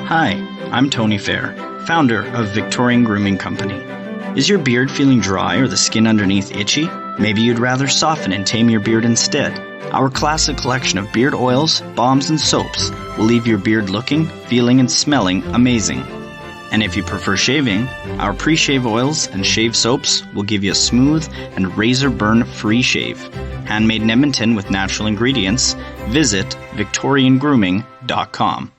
Hi, I'm Tony Fair, founder of Victorian Grooming Company. Is your beard feeling dry or the skin underneath itchy? Maybe you'd rather soften and tame your beard instead. Our classic collection of beard oils, balms, and soaps will leave your beard looking, feeling, and smelling amazing. And if you prefer shaving, our pre-shave oils and shave soaps will give you a smooth and razor burn-free shave. Handmade in Edmonton with natural ingredients. Visit victoriangrooming.com.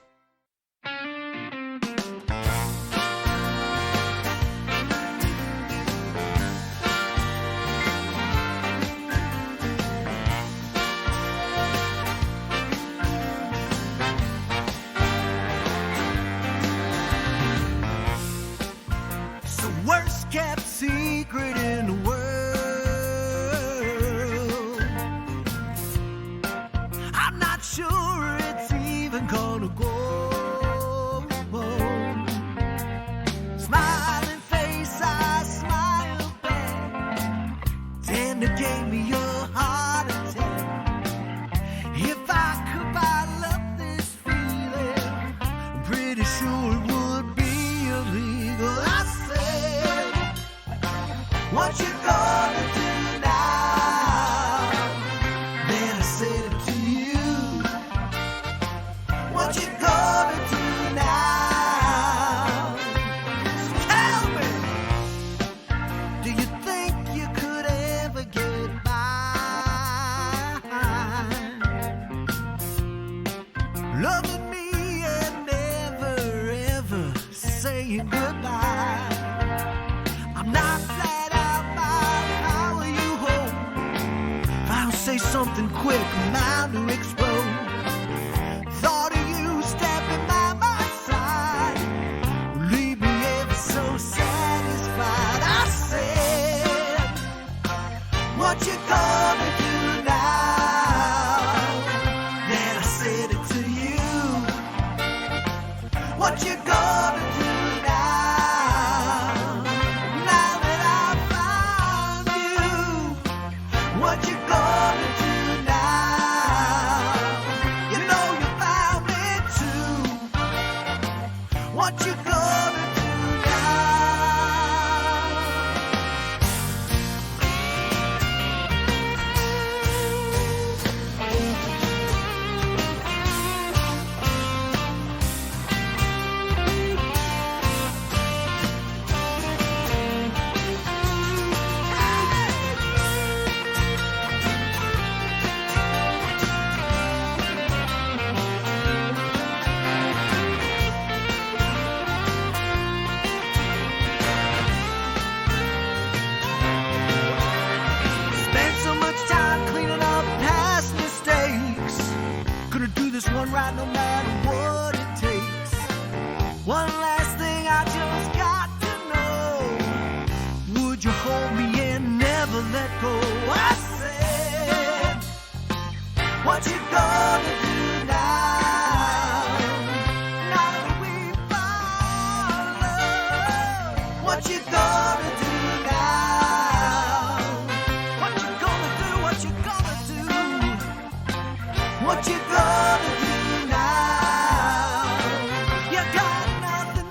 Worst kept secret in the world. I'm not sure it's even gonna go. Smiling face, I smile back. Tender gave me a heart attack. If I could bottle up this feeling, I'm pretty sure it would be illegal. I said, what you gonna do now? Then I said it to you. What you gonna do now? So tell me, do you think you could ever get by? Loving me and never ever saying goodbye. I'm not flat out my power you hold. If I don't say something quick, I'm bound to explode. Thought of you stepping by my side, leave me ever so satisfied. I said, what you gonna do now? Then I said it to you. What you gonna do now? Now that I found you, what you gonna do now? You know you found me too. What you gonna do now? Spent so much time cleaning up past mistakes. Gonna do this one right no matter what it takes. One last thing I just got to know. Would you hold me and never let go? I said, what you gonna do now? Now that we found love, what you gonna do now? What you gonna do? What you gonna do? What you gonna do now? You got nothing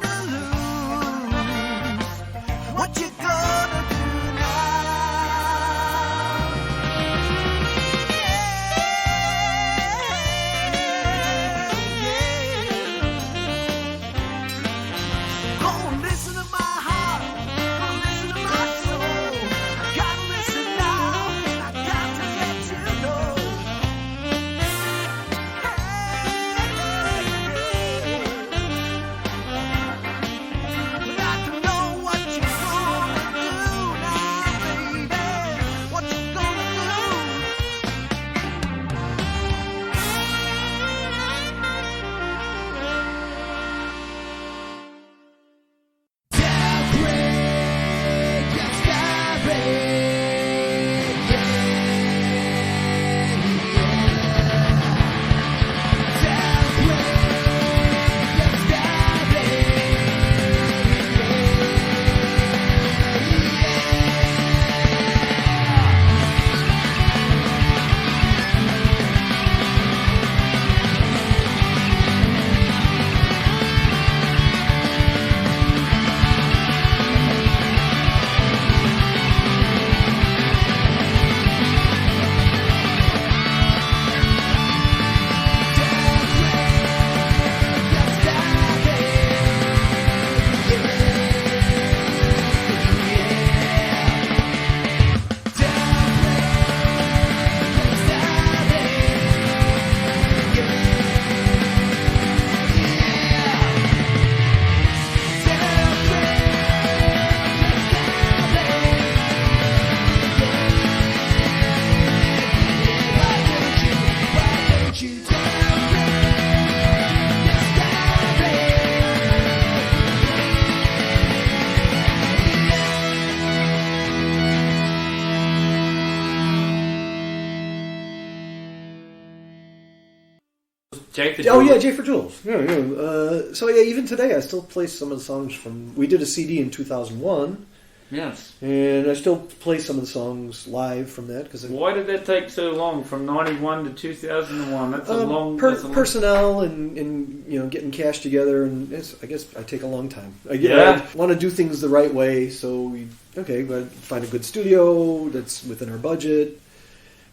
J for Oh Jules. yeah, J for Jules. Yeah. So yeah, even today I still play some of the songs from. We did a CD in 2001. Yes. And I still play some of the songs live from that because Why did that take so long, from 91 to 2001? That's a long... personnel and getting cash together, and I guess I take a long time. I want to do things the right way, so but find a good studio that's within our budget,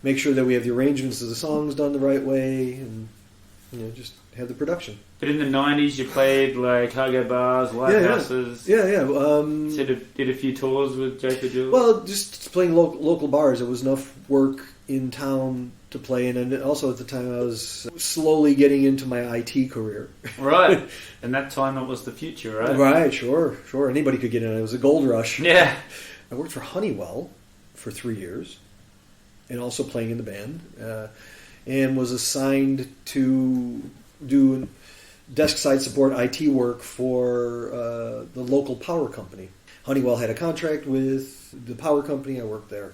make sure that we have the arrangements of the songs done the right way, and just have the production. But in the 90s, you played like cargo bars, lighthouses. Yeah. Did a few tours with J for Jules. Well, just playing local bars. It was enough work in town to play in, and also at the time I was slowly getting into my IT career. Right, and that time it was the future, right? Right, sure. Anybody could get in. It was a gold rush. Yeah. I worked for Honeywell for 3 years, and also playing in the band, and was assigned to do desk side support IT work for the local power company. Honeywell had a contract with the power company. I worked there.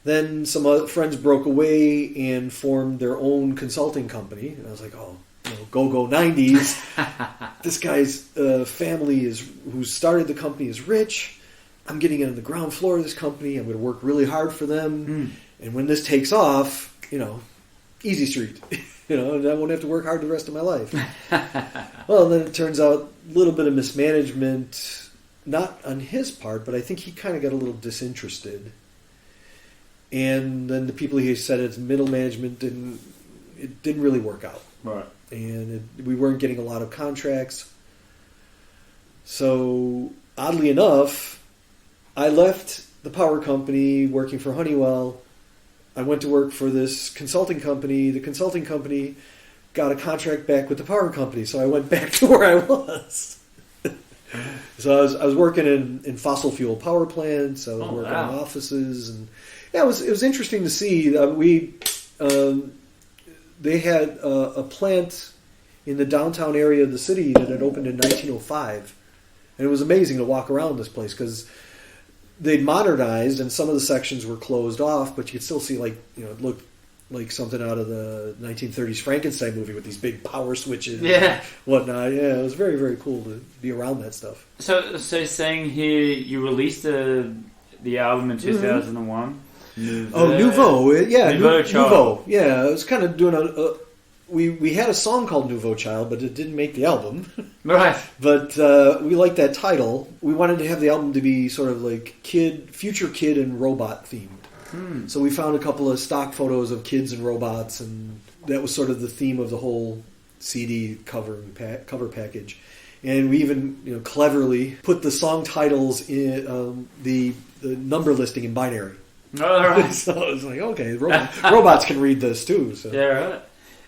Then some other friends broke away and formed their own consulting company. And I was like, go 90s. This guy's family who started the company is rich. I'm getting on the ground floor of this company. I'm going to work really hard for them. And when this takes off, easy street. And I won't have to work hard the rest of my life. Well, then it turns out a little bit of mismanagement, not on his part, but I think he kind of got a little disinterested. And then the people he said it's middle management didn't really work out. Right. And we weren't getting a lot of contracts. So, oddly enough, I left the power company working for Honeywell. I went to work for this consulting company. The consulting company got a contract back with the power company, so I went back to where I was. So I was working in fossil fuel power plants. I was working in offices, and it was interesting to see. They had a plant in the downtown area of the city that had opened in 1905, and it was amazing to walk around this place because they'd modernized and some of the sections were closed off, but you could still see it looked like something out of the 1930s Frankenstein movie with these big power switches and whatnot. Yeah, it was very, very cool to be around that stuff. So saying here, you released the album in 2001. Nouveau. Yeah, Nouveau Child. Nouveau. Yeah, it was kind of doing we had a song called Nouveau Child, but it didn't make the album. Right. But we liked that title. We wanted to have the album to be sort of like future kid and robot themed. So we found a couple of stock photos of kids and robots, and that was sort of the theme of the whole CD cover package. And we even cleverly put the song titles in the number listing in binary. All right. So I was like, okay, robots can read this too. So. Yeah, right.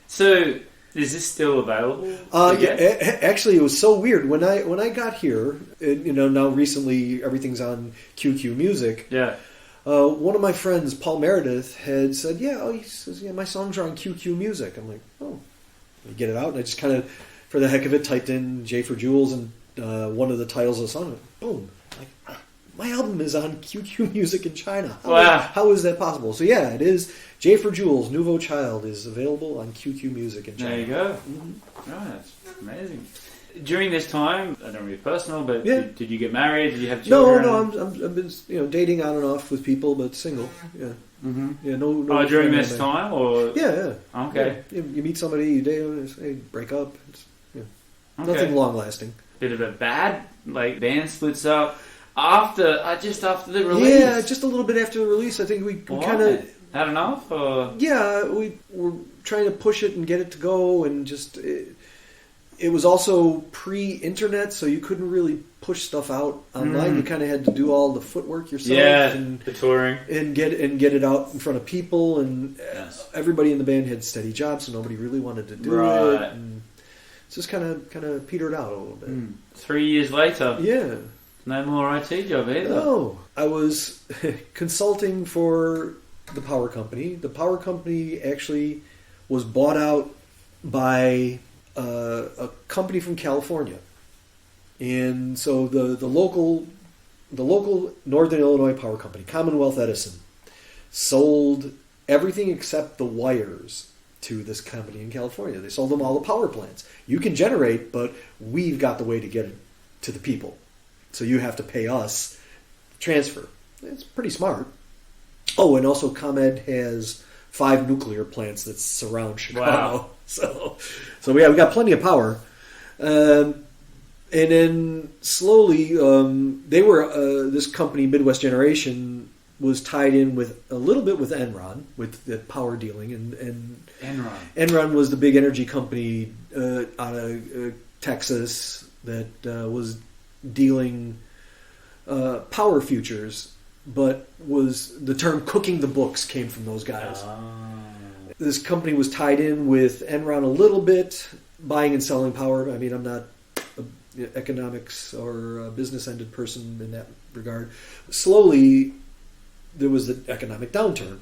So is this still available? Actually, it was so weird when I got here. Now recently everything's on QQ Music. Yeah. One of my friends, Paul Meredith, had said, he says, my songs are on QQ Music. I'm like, I get it out, and I just kind of, for the heck of it, typed in J for Jules and one of the titles of the song. Boom! Like, my album is on QQ Music in China. How is that possible? So yeah, it is. J for Jules, Nouveau Child is available on QQ Music in China. There you go. Mm-hmm. Oh, that's amazing. During this time, I don't know if it's personal, but did you get married? Did you have children? No. I've been dating on and off with people, but single. Yeah. Mm-hmm. Yeah. No. During this time, or yeah. Okay. Yeah. You meet somebody, you date them, break up. Nothing long lasting. Bit of a bad band splits up just after the release. Yeah, just a little bit after the release. I think we kind of had enough. Or? Yeah, we were trying to push it and get it to go, and just. It was also pre-internet, so you couldn't really push stuff out online. You kind of had to do all the footwork yourself. Yeah, and the touring. And get it out in front of people. And everybody in the band had steady jobs, so nobody really wanted to do it. And it's just kind of petered out a little bit. 3 years later. Yeah. No more IT job either. No. I was consulting for the power company. The power company actually was bought out by... a company from California, and so the local Northern Illinois Power Company, Commonwealth Edison, sold everything except the wires to this company in California. They sold them all the power plants. You can generate, but we've got the way to get it to the people. So you have to pay us transfer. It's pretty smart. Oh, and also ComEd has 5 nuclear plants that surround Chicago. Wow. So we got plenty of power. And then slowly, they were this company, Midwest Generation, was tied in with a little bit with Enron, with the power dealing, and Enron was the big energy company out of Texas that was dealing power futures, but was the term "cooking the books" came from those guys. This company was tied in with Enron a little bit, buying and selling power. I mean, I'm not an economics or a business-ended person in that regard. Slowly, there was the economic downturn.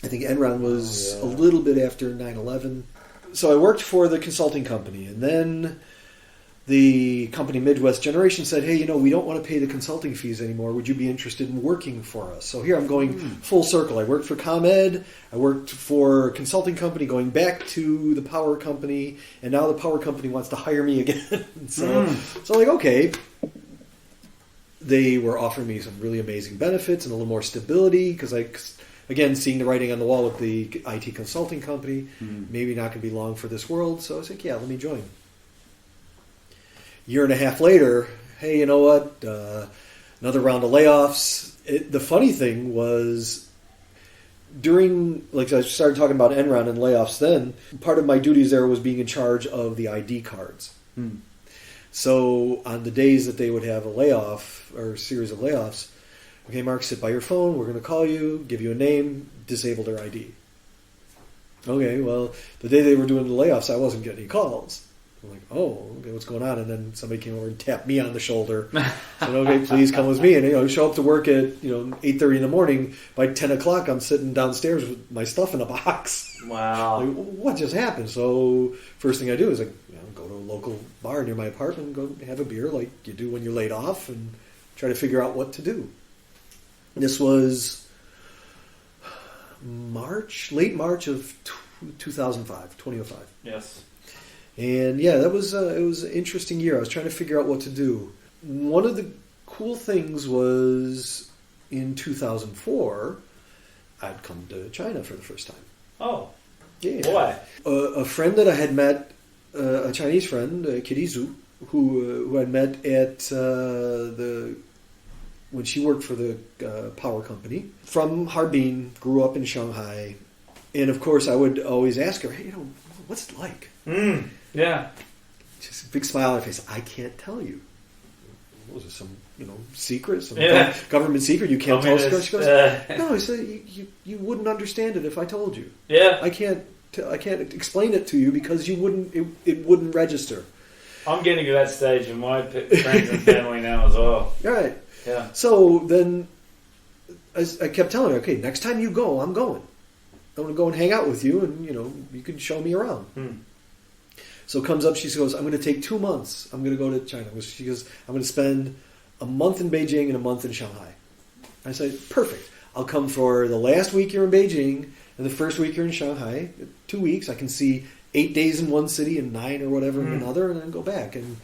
I think Enron was a little bit after 9/11. So I worked for the consulting company, and then the company Midwest Generation said, hey, we don't want to pay the consulting fees anymore. Would you be interested in working for us? So here I'm going full circle. I worked for ComEd. I worked for a consulting company, going back to the power company, and now the power company wants to hire me again. So like, okay. They were offering me some really amazing benefits and a little more stability because again, seeing the writing on the wall with the IT consulting company, maybe not going to be long for this world. So I was like, yeah, let me join. Year and a half later, hey, you know what? Another round of layoffs. The funny thing was, I started talking about Enron and layoffs then, part of my duties there was being in charge of the ID cards. So on the days that they would have a layoff or a series of layoffs, okay, Mark, sit by your phone. We're going to call you, give you a name, disable their ID. Okay, well, the day they were doing the layoffs, I wasn't getting any calls. I'm like, oh, okay, what's going on? And then somebody came over and tapped me on the shoulder. Said, okay, please come with me. And, show up to work at, 8:30 in the morning. By 10 o'clock, I'm sitting downstairs with my stuff in a box. Wow. Like, what just happened? So first thing I do is go to a local bar near my apartment and go have a beer like you do when you're laid off and try to figure out what to do. This was late March of 2005. Yes. And yeah, it was an interesting year. I was trying to figure out what to do. One of the cool things was in 2004, I'd come to China for the first time. Oh, yeah. Why? A friend that I had met, a Chinese friend, Kitty Zhu, who I'd met at when she worked for the power company, from Harbin, grew up in Shanghai, and of course I would always ask her, hey, what's it like? Yeah. Just a big smile on her face. I can't tell you. Was it some, secret, some government secret you can't tell us? She goes, no, I said, you wouldn't understand it if I told you. Yeah. I can't explain it to you because it wouldn't register. I'm getting to that stage in my friends and family now as well. Right. Yeah. So then I kept telling her, okay, next time you go, I'm going. I want to go and hang out with you, and you can show me around. So comes up, she goes, I'm going to take 2 months. I'm going to go to China. She goes, I'm going to spend a month in Beijing and a month in Shanghai. I said, perfect. I'll come for the last week you're in Beijing and the first week you're in Shanghai. 2 weeks. I can see 8 days in one city and 9 or whatever in another, and then go back. And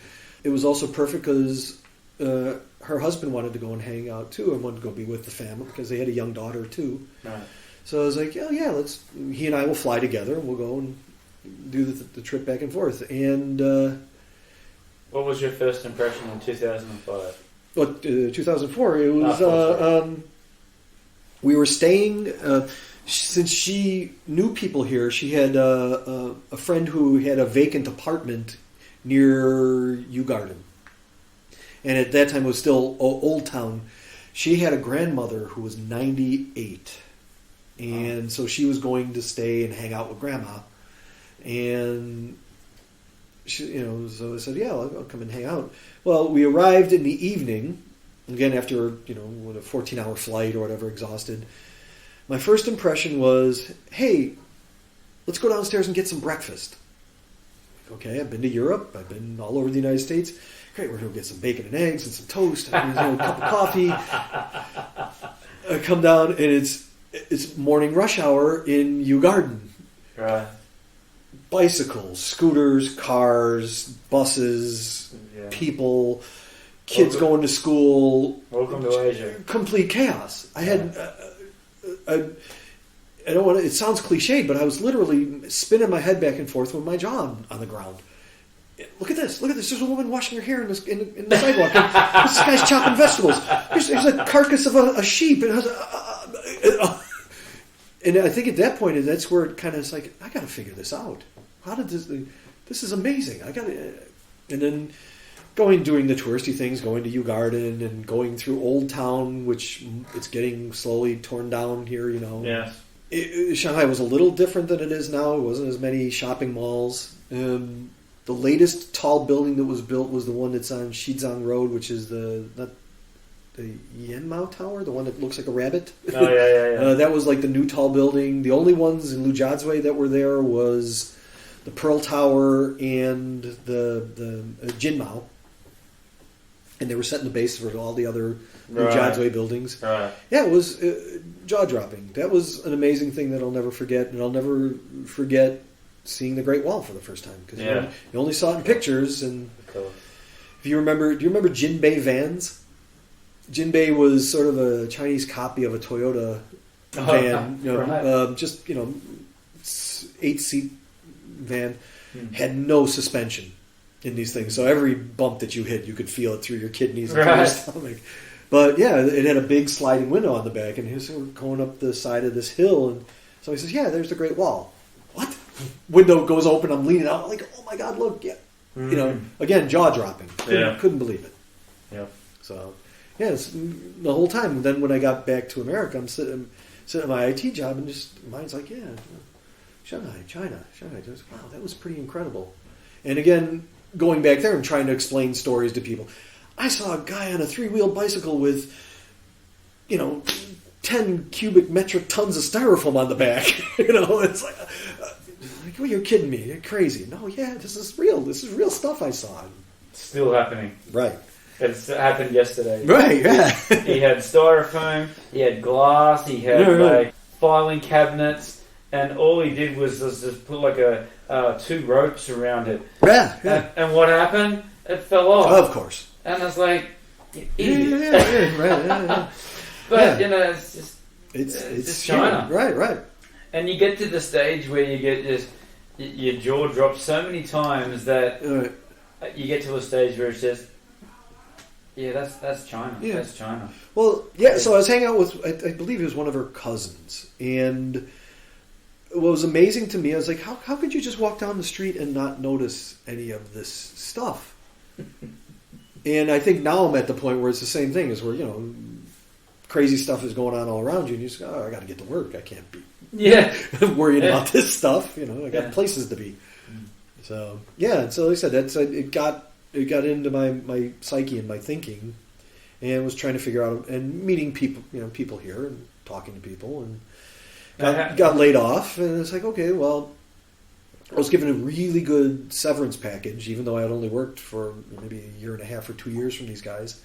it was also perfect because her husband wanted to go and hang out too, and wanted to go be with the family because they had a young daughter too. Right. So I was like, he and I will fly together and we'll go and do the trip back and forth. And what was your first impression in 2005? Well, 2004, it was we were staying, since she knew people here, she had a friend who had a vacant apartment near Yew Garden. And at that time it was still Old Town. She had a grandmother who was 98. And so she was going to stay and hang out with Grandma. And she, so I said, yeah, I'll come and hang out. Well, we arrived in the evening, again after, with a 14-hour flight or whatever, exhausted. My first impression was, hey, let's go downstairs and get some breakfast. Okay, I've been to Europe. I've been all over the United States. Great, we're going to get some bacon and eggs and some toast and a cup of coffee. I come down and it's morning rush hour in Yew Garden. Right. Bicycles, scooters, cars, buses, people, kids going to school. Welcome to Asia. Complete chaos. I had, I don't want to, it sounds cliched, but I was literally spinning my head back and forth with my jaw on the ground. Look at this. There's a woman washing her hair in the sidewalk. This guy's chopping vegetables. There's a carcass of a sheep. And I think at that point, that's where it kind of is like, I got to figure this out. How did this is amazing. I got to, and then doing the touristy things, going to Yew Garden and going through Old Town, which it's getting slowly torn down here, Yes. Shanghai was a little different than it is now. It wasn't as many shopping malls. The latest tall building that was built was the one that's on Shizang Road, which is the Yanmao Tower, the one that looks like a rabbit. Oh, yeah. That was like the new tall building. The only ones in Lujiazui that were there was the Pearl Tower and the Jinmao. And they were set in the base for all the other Lujiazui buildings. Right. Yeah, it was jaw-dropping. That was an amazing thing that I'll never forget. And I'll never forget seeing the Great Wall for the first time. Because you only saw it in pictures. And if you remember, do you remember Jinbei vans? Jinbei was sort of a Chinese copy of a Toyota van, right. Just 8-seat van, had no suspension in these things. So every bump that you hit, you could feel it through your kidneys and through your stomach. But yeah, it had a big sliding window on the back, and he was going up the side of this hill, and so he says, "Yeah, there's the Great Wall." What? Window goes open. I'm leaning out, like, "Oh my God, look!" Yeah, again, jaw dropping. Couldn't believe it. Yeah. So. Yes, the whole time. Then when I got back to America, I'm sitting at my IT job, and just mine's like, Shanghai, China. Just, wow, that was pretty incredible. And again, going back there and trying to explain stories to people. I saw a guy on a 3-wheel bicycle with, 10 cubic metric tons of styrofoam on the back. It's like, well, you're kidding me. You're crazy. No, this is real. This is real stuff I saw. Still happening. Right. It happened yesterday. Right, yeah. He had styrofoam, he had glass, he had filing cabinets, and all he did was just put like 2 ropes around it. Yeah. And what happened? It fell off. Of course. And I was like, you idiot. Yeah. But, it's just... It's China. Right. And you get to the stage where you get just... Your jaw drops so many times that you get to a stage where it's just... Yeah, that's China. Yeah. That's China. Well, yeah, so I was hanging out with, I believe it was one of her cousins. And what was amazing to me, I was like, how could you just walk down the street and not notice any of this stuff? And I think now I'm at the point where it's the same thing, is where, crazy stuff is going on all around you, and you just go, I got to get to work. I can't be worrying about this stuff. I got places to be. So, so like I said, it got into my psyche and my thinking, and was trying to figure out, and meeting people, people here, and talking to people, and got laid off, and it's like, okay, well, I was given a really good severance package, even though I had only worked for maybe a year and a half or 2 years from these guys,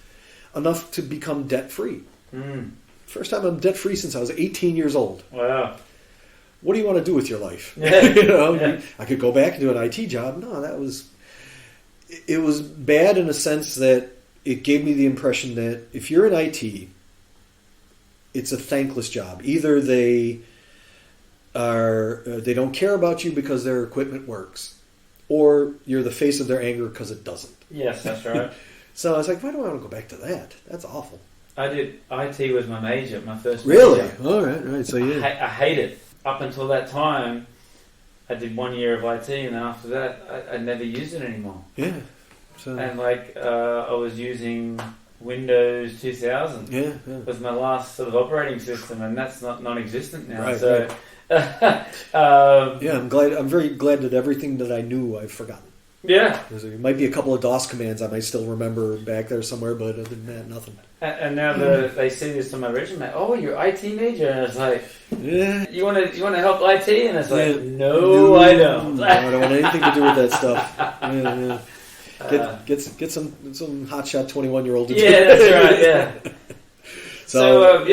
enough to become debt free. First time I'm debt free since I was 18 years old. Wow. What do you want to do with your life? I could go back and do an IT job. No, it was bad in a sense that it gave me the impression that if you're in IT, it's a thankless job. Either they don't care about you because their equipment works, or you're the face of their anger because it doesn't. Yes, that's right. So I was like, why do I want to go back to that? That's awful. I did IT was my major, my first really? major. All right. So I hated it. Up until that time, I did 1 year of IT, and then after that, I never used it anymore. Yeah. So. And I was using Windows 2000. Yeah. Was my last sort of operating system, and that's not non-existent now. Right, so, I'm very glad that everything that I knew I've forgotten. Yeah. There might be a couple of DOS commands I might still remember back there somewhere, but other than that, nothing. And now they see this on my resume. Oh, you're IT major, and it's like, you want to help IT, and it's like, no, I don't. No, I don't want anything to do with that stuff. Yeah. Get some hotshot 21-year-old to do it. Yeah, that's right. Yeah. So,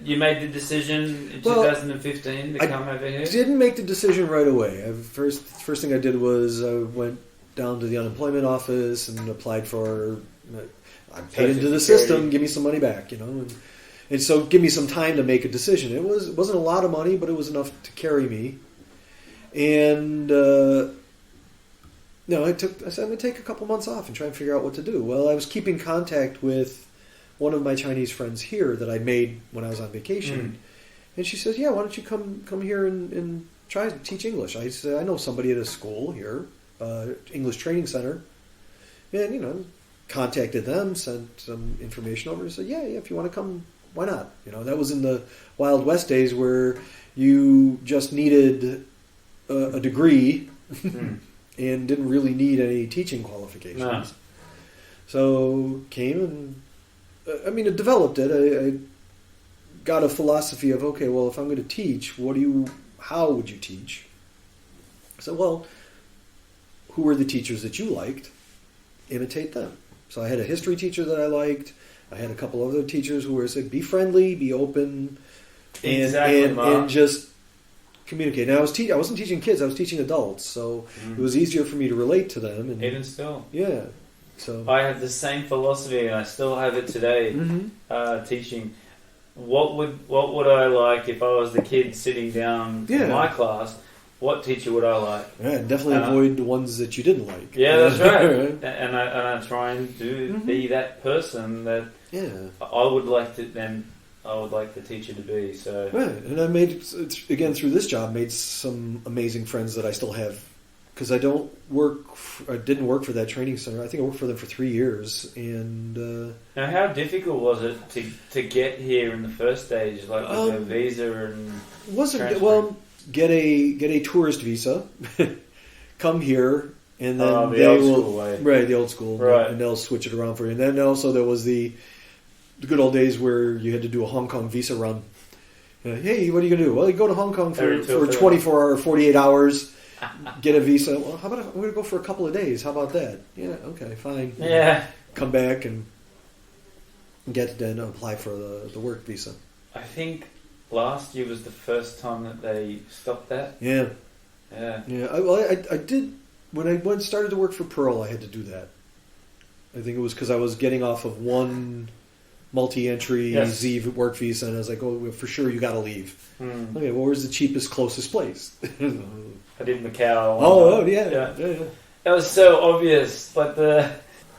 you made the decision in 2015 to come over here? I didn't make the decision right away. First thing I did was I went down to the unemployment office and applied for... I paid into the system, give me some money back, and so give me some time to make a decision. It wasn't a lot of money, but it was enough to carry me. And I said I'm going to take a couple months off and try and figure out what to do. Well, I was keeping contact with one of my Chinese friends here that I made when I was on vacation, and she says, "Yeah, why don't you come here and try to teach English?" I said, "I know somebody at a school here, English Training Center," and contacted them, sent some information over, and said, "Yeah, if you want to come, why not?" That was in the Wild West days where you just needed a degree and didn't really need any teaching qualifications. No. So came and it developed it. I got a philosophy of, okay, well, if I'm going to teach, how would you teach? I said, well, who were the teachers that you liked? Imitate them. So I had a history teacher that I liked. I had a couple other teachers who said, be friendly, be open, and just communicate. Now I wasn't teaching kids; I was teaching adults, so it was easier for me to relate to them. And, even still, yeah. So I have the same philosophy, and I still have it today. Teaching, what would I like if I was the kid sitting down in my class? What teacher would I like? Yeah, definitely avoid the ones that you didn't like. Yeah, that's right. And I try and be that person that I would like the teacher to be. So right, and I made through this job made some amazing friends that I still have, because I didn't work for that training center. I think I worked for them for 3 years. And now, how difficult was it to get here in the first stage, like with a visa and wasn't well. Get a tourist visa, come here, and then the old school way, and they'll switch it around for you. And then also there was the good old days where you had to do a Hong Kong visa run. Hey, what are you going to do? Well, you go to Hong Kong for 24 or 48 hours, get a visa. Well, how about I'm going to go for a couple of days? How about that? Yeah, okay, fine. Yeah, come back and apply for the work visa. I think last year was the first time that they stopped that. Yeah. I did when I started to work for Pearl. I had to do that. I think it was because I was getting off of one multi-entry Z work visa, and I was like, "Oh, for sure, you got to leave." Okay, well, where's the cheapest, closest place? I did Macau. Oh, yeah. That was so obvious. Like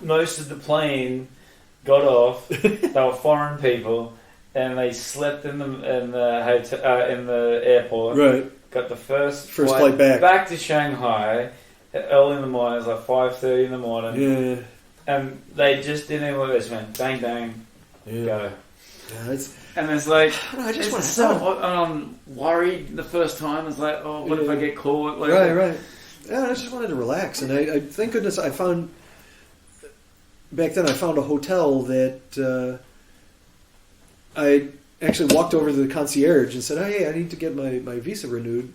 most of the plane got off. They were foreign people. And they slept in the hotel in the airport. Right. Got the first flight back to Shanghai early in the morning. It was like 5:30 in the morning. Yeah. And they just didn't even just went bang bang, go. Yeah, and it's like I just want to. I'm worried the first time. It's like, oh, what if I get caught? Like, right. Yeah, I just wanted to relax, and I thank goodness I found. Back then, I found a hotel that. I actually walked over to the concierge and said, "Hey, I need to get my visa renewed.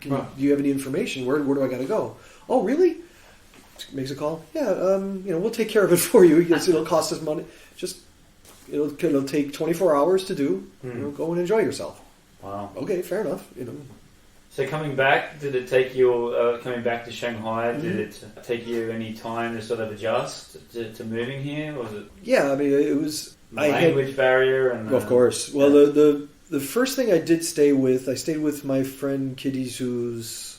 Do you have any information? Where do I got to go?" "Oh, really?" Makes a call. "Yeah, we'll take care of it for you. It'll cost us money. Just it'll take 24 hours to do. Go and enjoy yourself." Wow. Okay, fair enough. So coming back, did it take you coming back to Shanghai? Did it take you any time to sort of adjust to moving here? Was it? Yeah, I mean, it was. Language barrier and of course. Well, the first thing I stayed with my friend Kidisu's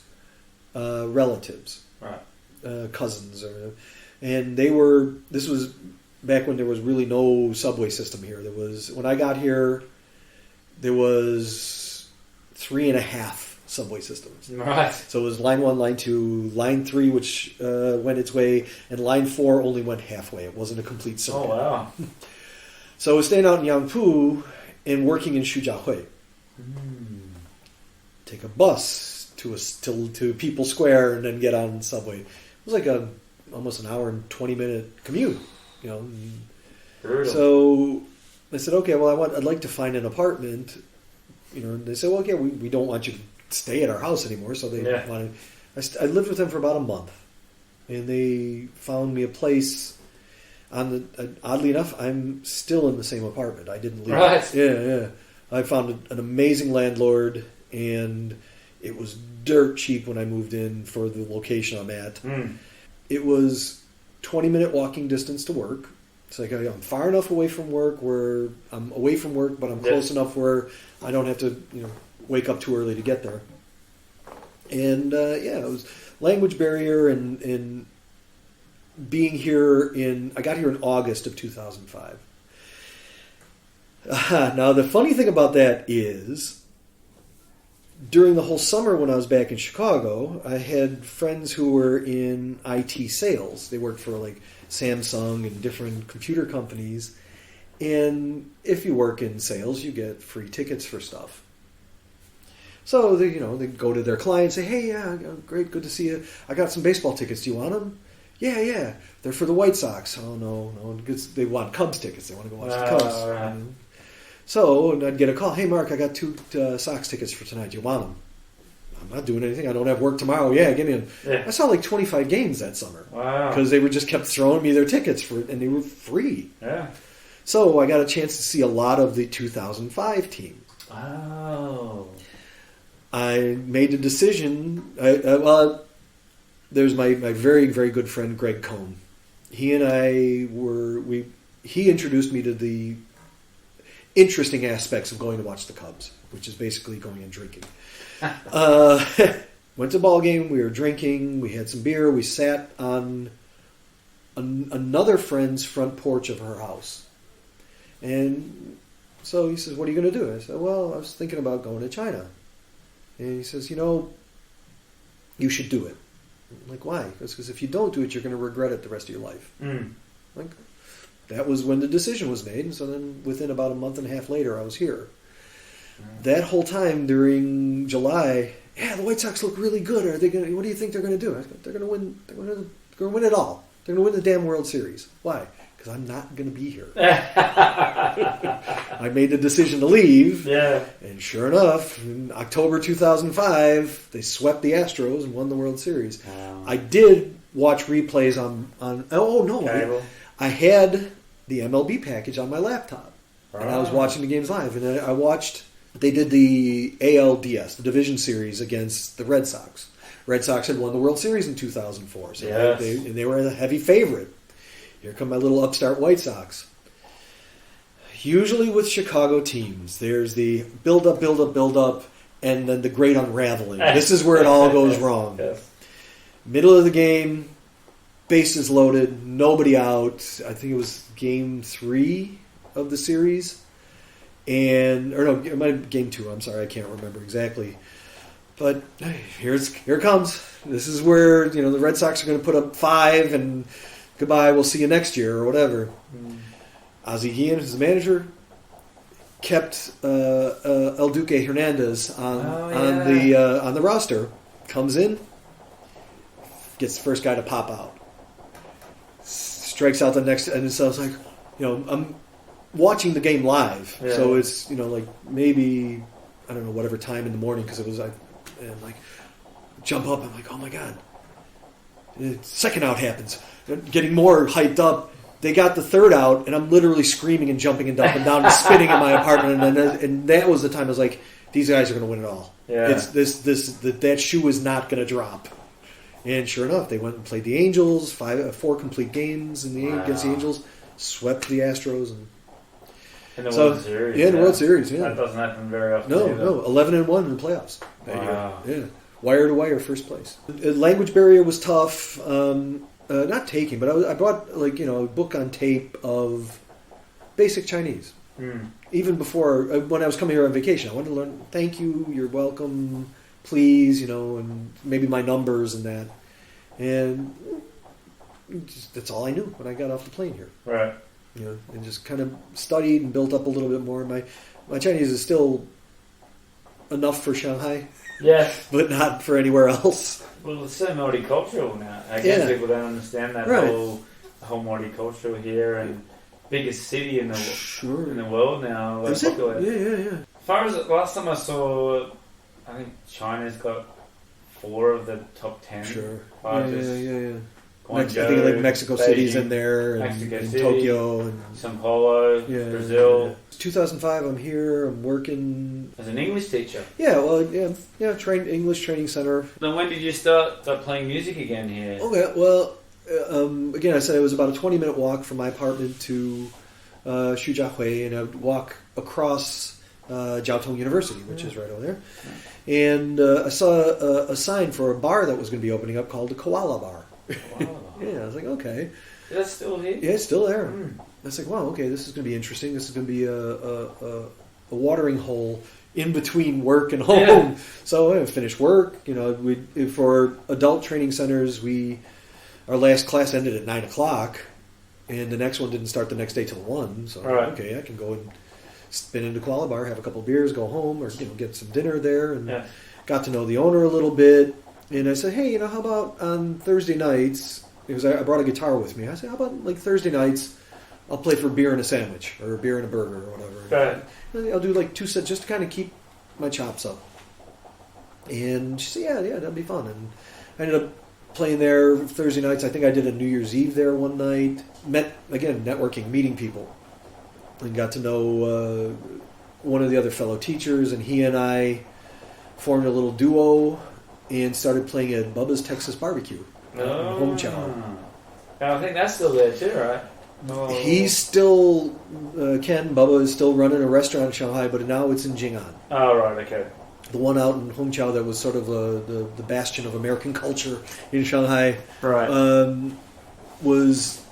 relatives, right, cousins, and they were. This was back when there was really no subway system here. When I got here, there was 3.5 subway systems. Right. So it was line 1, line 2, line 3, which went its way, and line 4 only went halfway. It wasn't a complete circuit. Oh wow. So I was staying out in Yangpu and working in Xujiahui. Take a bus to People Square and then get on the subway. It was like almost an hour and 20-minute commute. Brutal. So I said, okay, well, I'd like to find an apartment. And they said, well, okay, we don't want you to stay at our house anymore. So they wanted. I lived with them for about a month, and they found me a place. Oddly enough, I'm still in the same apartment. I didn't leave. Right. Yeah. I found an amazing landlord, and it was dirt cheap when I moved in for the location I'm at. It was 20-minute walking distance to work. It's like I'm far enough away from work where I'm away from work, but I'm close enough where I don't have to, wake up too early to get there. And it was language barrier and being here I got here in August of 2005. Now the funny thing about that is, during the whole summer when I was back in Chicago, I had friends who were in IT sales. They worked for like Samsung and different computer companies. And if you work in sales, you get free tickets for stuff. So they go to their clients and say, "Hey, yeah, great, good to see you. I got some baseball tickets. Do you want them?" Yeah. They're for the White Sox. Oh no, they want Cubs tickets. They want to go watch the Cubs. Right. So I'd get a call. "Hey, Mark, I got 2 Sox tickets for tonight. Do you want them?" "I'm not doing anything. I don't have work tomorrow." "Yeah, give me them." Yeah. I saw like 25 games that summer. Wow. Because they just kept throwing me their tickets and they were free. Yeah. So I got a chance to see a lot of the 2005 team. Oh. I made a decision. There's my very, very good friend Greg Cohn. He and I he introduced me to the interesting aspects of going to watch the Cubs, which is basically going and drinking. Went to a ball game. We were drinking. We had some beer. We sat on another friend's front porch of her house. And so he says, "What are you going to do?" I said, "Well, I was thinking about going to China." And he says, "You should do it." I'm like, "Why?" Because if you don't do it, you're going to regret it the rest of your life. Like, that was when the decision was made. And so then within about a month and a half later, I was here. That whole time during July, the White Sox look really good. What do you think they're going to do? I said, "They're going to win. They're going to win it all. They're going to win the damn World Series." Why? Because I'm not going to be here. I made the decision to leave. Yeah. And sure enough, in October 2005, they swept the Astros and won the World Series. Wow. I did watch replays on I had the MLB package on my laptop. And I was watching the games live. And I watched, they did the ALDS, the division series against the Red Sox. Red Sox had won the World Series in 2004. So they were a heavy favorite. Here come my little upstart White Sox. Usually with Chicago teams, there's the build up, and then the great unraveling. This is where it all goes wrong. Yes. Middle of the game, bases loaded, nobody out. I think it was game 3 of the series. It might have been game 2. I'm sorry, I can't remember exactly. But here it comes. This is where the Red Sox are going to put up 5 and goodbye, we'll see you next year or whatever. Ozzie Guillen, who's the manager, kept El Duque Hernandez on the roster. Comes in, gets the first guy to pop out, strikes out the next, and so I was like, I'm watching the game live, so it's like maybe I don't know whatever time in the morning because it was jump up. I'm like, oh my god! Second out happens. Getting more hyped up. They got the third out, and I'm literally screaming and jumping and up and down and spinning in my apartment. And that was the time I was like, these guys are going to win it all. Yeah. That shoe is not going to drop. And sure enough, they went and played the Angels, 4 complete games against the Angels, swept the Astros. In the World Series. Yeah, in the World Series, yeah. That doesn't happen very often. No, 11-1 in the playoffs that year. Yeah. Wire to wire, first place. Language barrier was tough. Not taking, but I brought a book on tape of basic Chinese. Even before when I was coming here on vacation, I wanted to learn. Thank you, you're welcome, please, and maybe my numbers and that, and that's all I knew when I got off the plane here. Right. And just kind of studied and built up a little bit more. My Chinese is still enough for Shanghai. Yeah. But not for anywhere else. Well, it's so multicultural now. I guess people don't understand that whole multicultural here and biggest city in the world now. Is it? Yeah. As far as last time I saw, I think China's got 4 of the top 10. Sure. Largest. Yeah. I think like Mexico City's in there, and Mexico in City, Tokyo, and Sao Paulo, Brazil. 2005, I'm here. I'm working As an English teacher. Yeah, well, trained English training center. Then when did you start playing music again here? Okay, well, again, I said it was about a 20-minute walk from my apartment to Shujiahui, and I would walk across Jiaotong University, which is right over there. And I saw a sign for a bar that was going to be opening up called the Koala Bar. Wow. Yeah, I was like, okay. Is that still here? Yeah, it's still there. I was like, wow, okay, this is going to be interesting. This is going to be a watering hole in between work and home. Yeah. So I finished work. For adult training centers, our last class ended at 9 o'clock, and the next one didn't start the next day till 1. So Right. okay, I can go and spin into Koala Bar, have a couple of beers, go home, or get some dinner there, and got to know the owner a little bit. And I said, hey, how about on Thursday nights? Because I brought a guitar with me. I said, how about like Thursday nights? I'll play for beer and a sandwich, or a beer and a burger, or whatever. Right. And I'll do like 2 sets just to kind of keep my chops up. And she said, yeah, that'd be fun. And I ended up playing there Thursday nights. I think I did a New Year's Eve there one night. Met, again, networking, meeting people. And got to know one of the other fellow teachers, and he and I formed a little duo and started playing at Bubba's Texas Barbecue in Home Chow. And I think that's still there too, right? Oh. He's still, Ken, Bubba is still running a restaurant in Shanghai, but now it's in Jing'an. Oh, right, okay. The one out in Hong Chow that was sort of the bastion of American culture in Shanghai, Right. was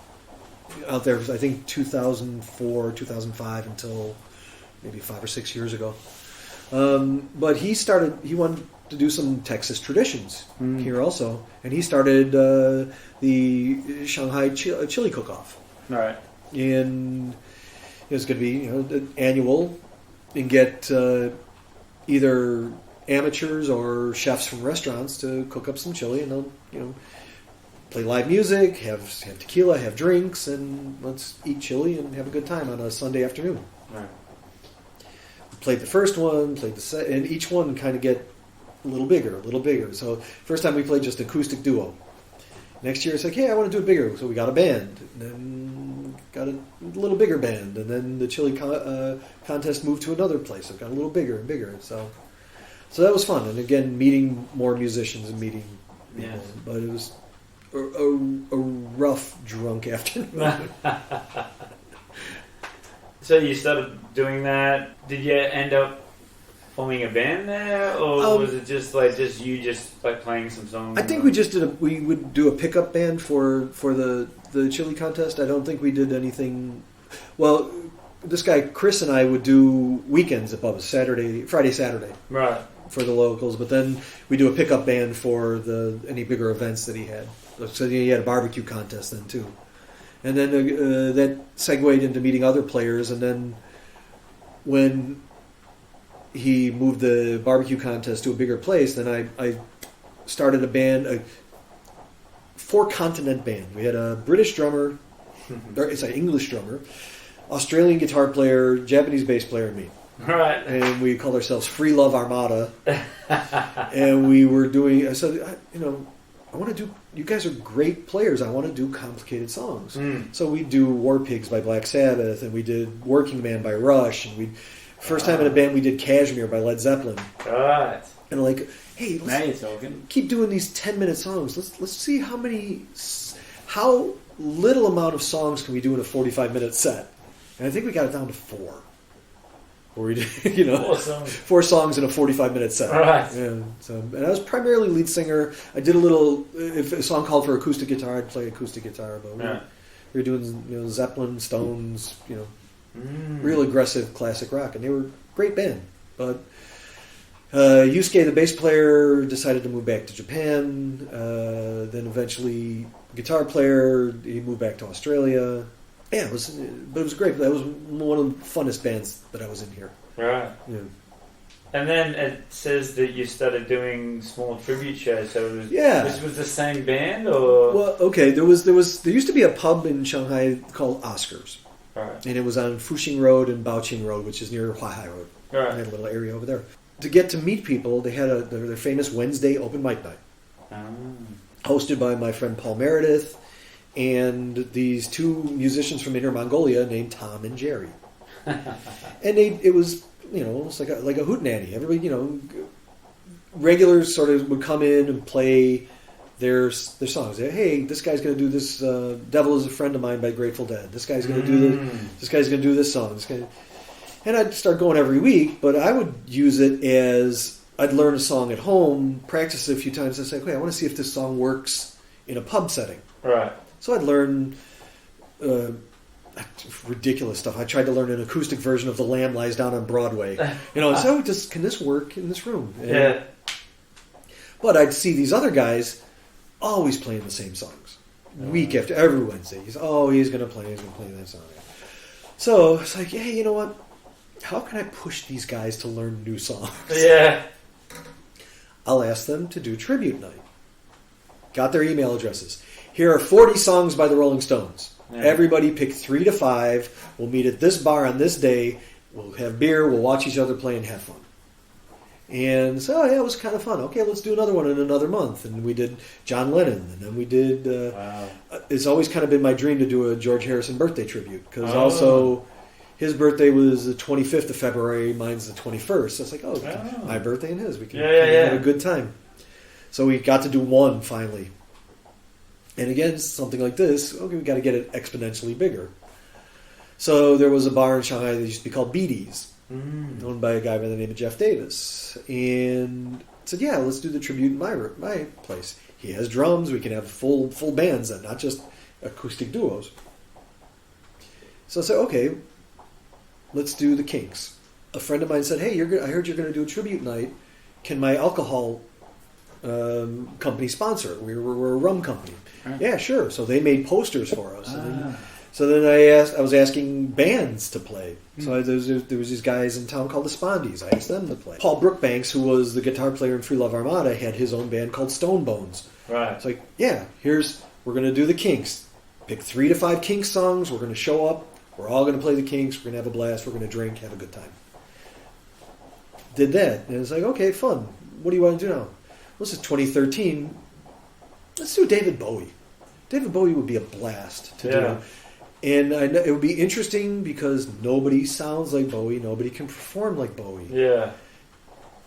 out there, I think, 2004, 2005 until maybe 5 or 6 years ago. But he wanted to do some Texas traditions here also, and he started the Shanghai chili cook-off. Right. And it was going to be annual, and get either amateurs or chefs from restaurants to cook up some chili, and they'll play live music, have tequila, have drinks, and let's eat chili and have a good time on a Sunday afternoon. Right. Played the first one, played the set, and each one kind of get a little bigger. So first time we played just acoustic duo. Next year it's like, hey, I want to do it bigger, so we got a band, and then got a little bigger band, and then the chili contest moved to another place. It got a little bigger and bigger. So that was fun, and again, meeting more musicians and meeting people. Yes. But it was a rough drunk afternoon. So you started doing that. Did you end up forming a band there, or was it just you playing some songs? I think we just we would do a pickup band for the chili contest. I don't think we did anything. Well, this guy Chris and I would do weekends at Bubba's, Friday, Saturday, right, for the locals. But then we do a pickup band for any bigger events that he had. So he had a barbecue contest then too. And then that segued into meeting other players. And then when he moved the barbecue contest to a bigger place, then I started a band, a 4-continent band. We had a British drummer, or it's an English drummer, Australian guitar player, Japanese bass player, and me. Right. And we called ourselves Free Love Armada. And we were doing, I said, I want to do, you guys are great players. I want to do complicated songs. So we do War Pigs by Black Sabbath, and we did Working Man by Rush, and first time in a band we did Kashmir by Led Zeppelin. Right. And like, hey, now you're talking. Keep doing these 10-minute songs. Let's see how little amount of songs can we do in a 45-minute set. And I think we got it down to 4. Where we did, 4 songs in a 45-minute set. Right. And I was primarily lead singer. I did a little, if a song called for acoustic guitar, I'd play acoustic guitar. But we were doing Zeppelin, Stones, real aggressive classic rock. And they were a great band. But Yusuke, the bass player, decided to move back to Japan. Then eventually, guitar player, he moved back to Australia. Yeah, it was great. That was one of the funnest bands that I was in here. Right. Yeah. And then it says that you started doing small tribute shows. So this was the same band, or? Well, okay. There used to be a pub in Shanghai called Oscars. Right. And it was on Fuxing Road and Baoqing Road, which is near Huaihai Road. Right. They had a little area over there. To get to meet people, they had their famous Wednesday open mic night. Hosted by my friend Paul Meredith and these two musicians from Inner Mongolia named Tom and Jerry. And it was, it's like a hootenanny. Everybody, regulars sort of would come in and play their songs. Hey, this guy's going to do this. "Devil Is a Friend of Mine" by Grateful Dead. This guy's going to do this. This guy's going to do this song. And I'd start going every week, but I would use it as I'd learn a song at home, practice it a few times, and say, "Okay, I want to see if this song works in a pub setting." Right. So I'd learn ridiculous stuff. I tried to learn an acoustic version of "The Lamb Lies Down on Broadway." So can this work in this room? Yeah. But I'd see these other guys always playing the same songs week after every Wednesday. He's going to play that song. So it's like, hey, you know what? How can I push these guys to learn new songs? Yeah. I'll ask them to do tribute night. Got their email addresses. Here are 40 songs by the Rolling Stones. Yeah. Everybody pick 3 to 5. We'll meet at this bar on this day. We'll have beer. We'll watch each other play and have fun. And so, it was kind of fun. Okay, let's do another one in another month. And we did John Lennon. And then we did... Wow. It's always kind of been my dream to do a George Harrison birthday tribute. Because also, his birthday was the 25th of February. Mine's the 21st. So it's like, my birthday and his. We can have a good time. So we got to do one, finally. And again, something like this, we got to get it exponentially bigger. So there was a bar in Shanghai that used to be called BD's. Owned by a guy by the name of Jeff Davis, and said, "Yeah, let's do the tribute in my place. He has drums. We can have full bands and not just acoustic duos." So I said, "Okay, let's do the Kinks." A friend of mine said, "Hey, I heard you're going to do a tribute night. Can my alcohol company sponsor it? We're a rum company." Yeah, sure. So they made posters for us. So then I was asking bands to play. So there was these guys in town called the Spondies. I asked them to play. Paul Brookbanks, who was the guitar player in Free Love Armada, had his own band called Stone Bones. Right. It's like, we're going to do the Kinks. Pick 3 to 5 Kinks songs. We're going to show up. We're all going to play the Kinks. We're going to have a blast. We're going to drink, have a good time. Did that. And it's like, okay, fun. What do you want to do now? Well, this is 2013. Let's do David Bowie. David Bowie would be a blast to do. And it would be interesting because nobody sounds like Bowie. Nobody can perform like Bowie. Yeah.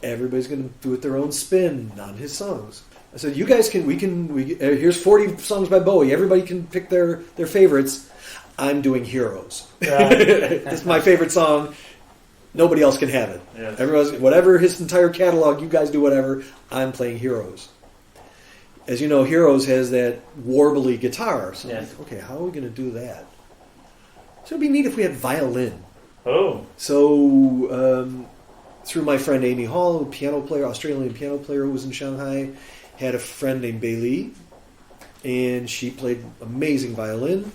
Everybody's going to do it their own spin on his songs. I said, you guys here's 40 songs by Bowie. Everybody can pick their favorites. I'm doing Heroes. Yeah. It's my favorite song. Nobody else can have it. Yeah. Everybody's, whatever his entire catalog, you guys do whatever. I'm playing Heroes. As you know, Heroes has that warbly guitar. So I'm like, okay, how are we going to do that? So it'd be neat if we had violin. Oh. So through my friend Amy Hall, Australian piano player who was in Shanghai, had a friend named Bailey, and she played amazing violin,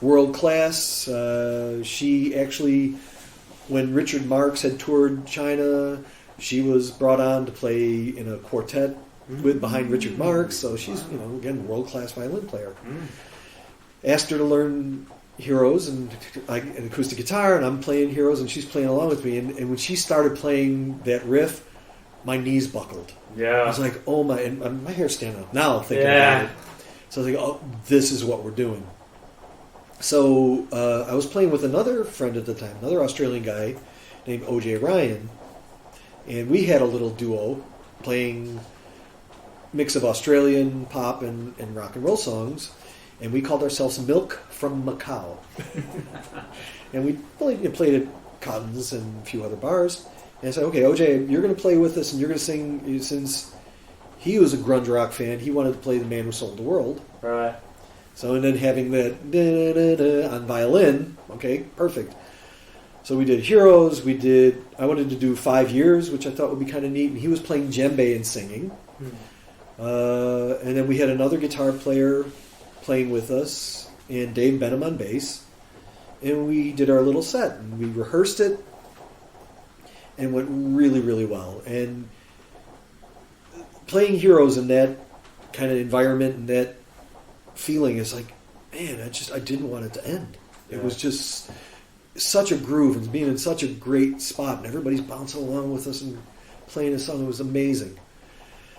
world class. She actually, when Richard Marx had toured China, she was brought on to play in a quartet behind Richard Marx. So she's, again, world class violin player. Asked her to learn Heroes and an acoustic guitar, and I'm playing Heroes, and she's playing along with me. And when she started playing that riff, my knees buckled. Yeah, I was like, oh my, and my hair's standing up now thinking about it. So I was like, oh, this is what we're doing. So I was playing with another friend at the time, another Australian guy named O.J. Ryan, and we had a little duo playing mix of Australian pop and rock and roll songs. And we called ourselves Milk from Macau. And we played at Cotton's and a few other bars. And I said, okay, OJ, you're going to play with us and you're going to sing, since he was a grunge rock fan, he wanted to play The Man Who Sold the World. Right. So, and then having that on violin, okay, perfect. So we did Heroes, I wanted to do 5 Years, which I thought would be kind of neat. And he was playing djembe and singing. And then we had another guitar player playing with us, and Dave Benham on bass, and we did our little set, and we rehearsed it, and it went really, really well. And playing Heroes in that kind of environment and that feeling is like, man, I didn't want it to end. It was just such a groove, and being in such a great spot, and everybody's bouncing along with us and playing a song. It was amazing.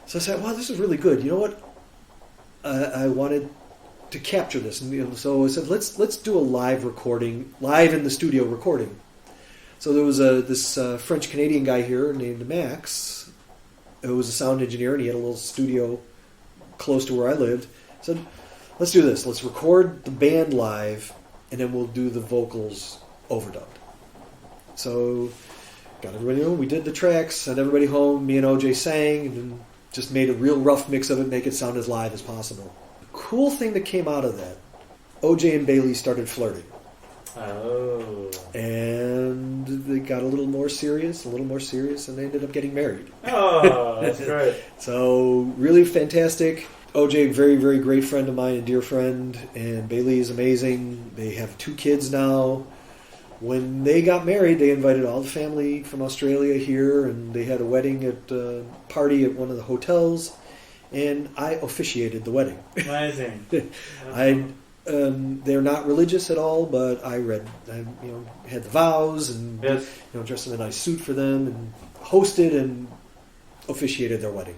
So I said, wow, this is really good. You know what? I wanted to capture this. And so I said, let's do a live recording, live in the studio recording. So there was this French Canadian guy here named Max, who was a sound engineer, and he had a little studio close to where I lived. I said, let's do this. Let's record the band live, and then we'll do the vocals overdubbed. So got everybody home. We did the tracks, sent everybody home. Me and OJ sang, and then just made a real rough mix of it, make it sound as live as possible. The cool thing that came out of that, OJ and Bailey started flirting. Oh. And they got a little more serious, and they ended up getting married. Oh, that's great. So, really fantastic. OJ, very, very great friend of mine, a dear friend, and Bailey is amazing. They have 2 kids now. When they got married, they invited all the family from Australia here, and they had a wedding party at one of the hotels, and I officiated the wedding. Amazing. They're not religious at all, but I had the vows and Yes. dressed in a nice suit for them and hosted and officiated their wedding.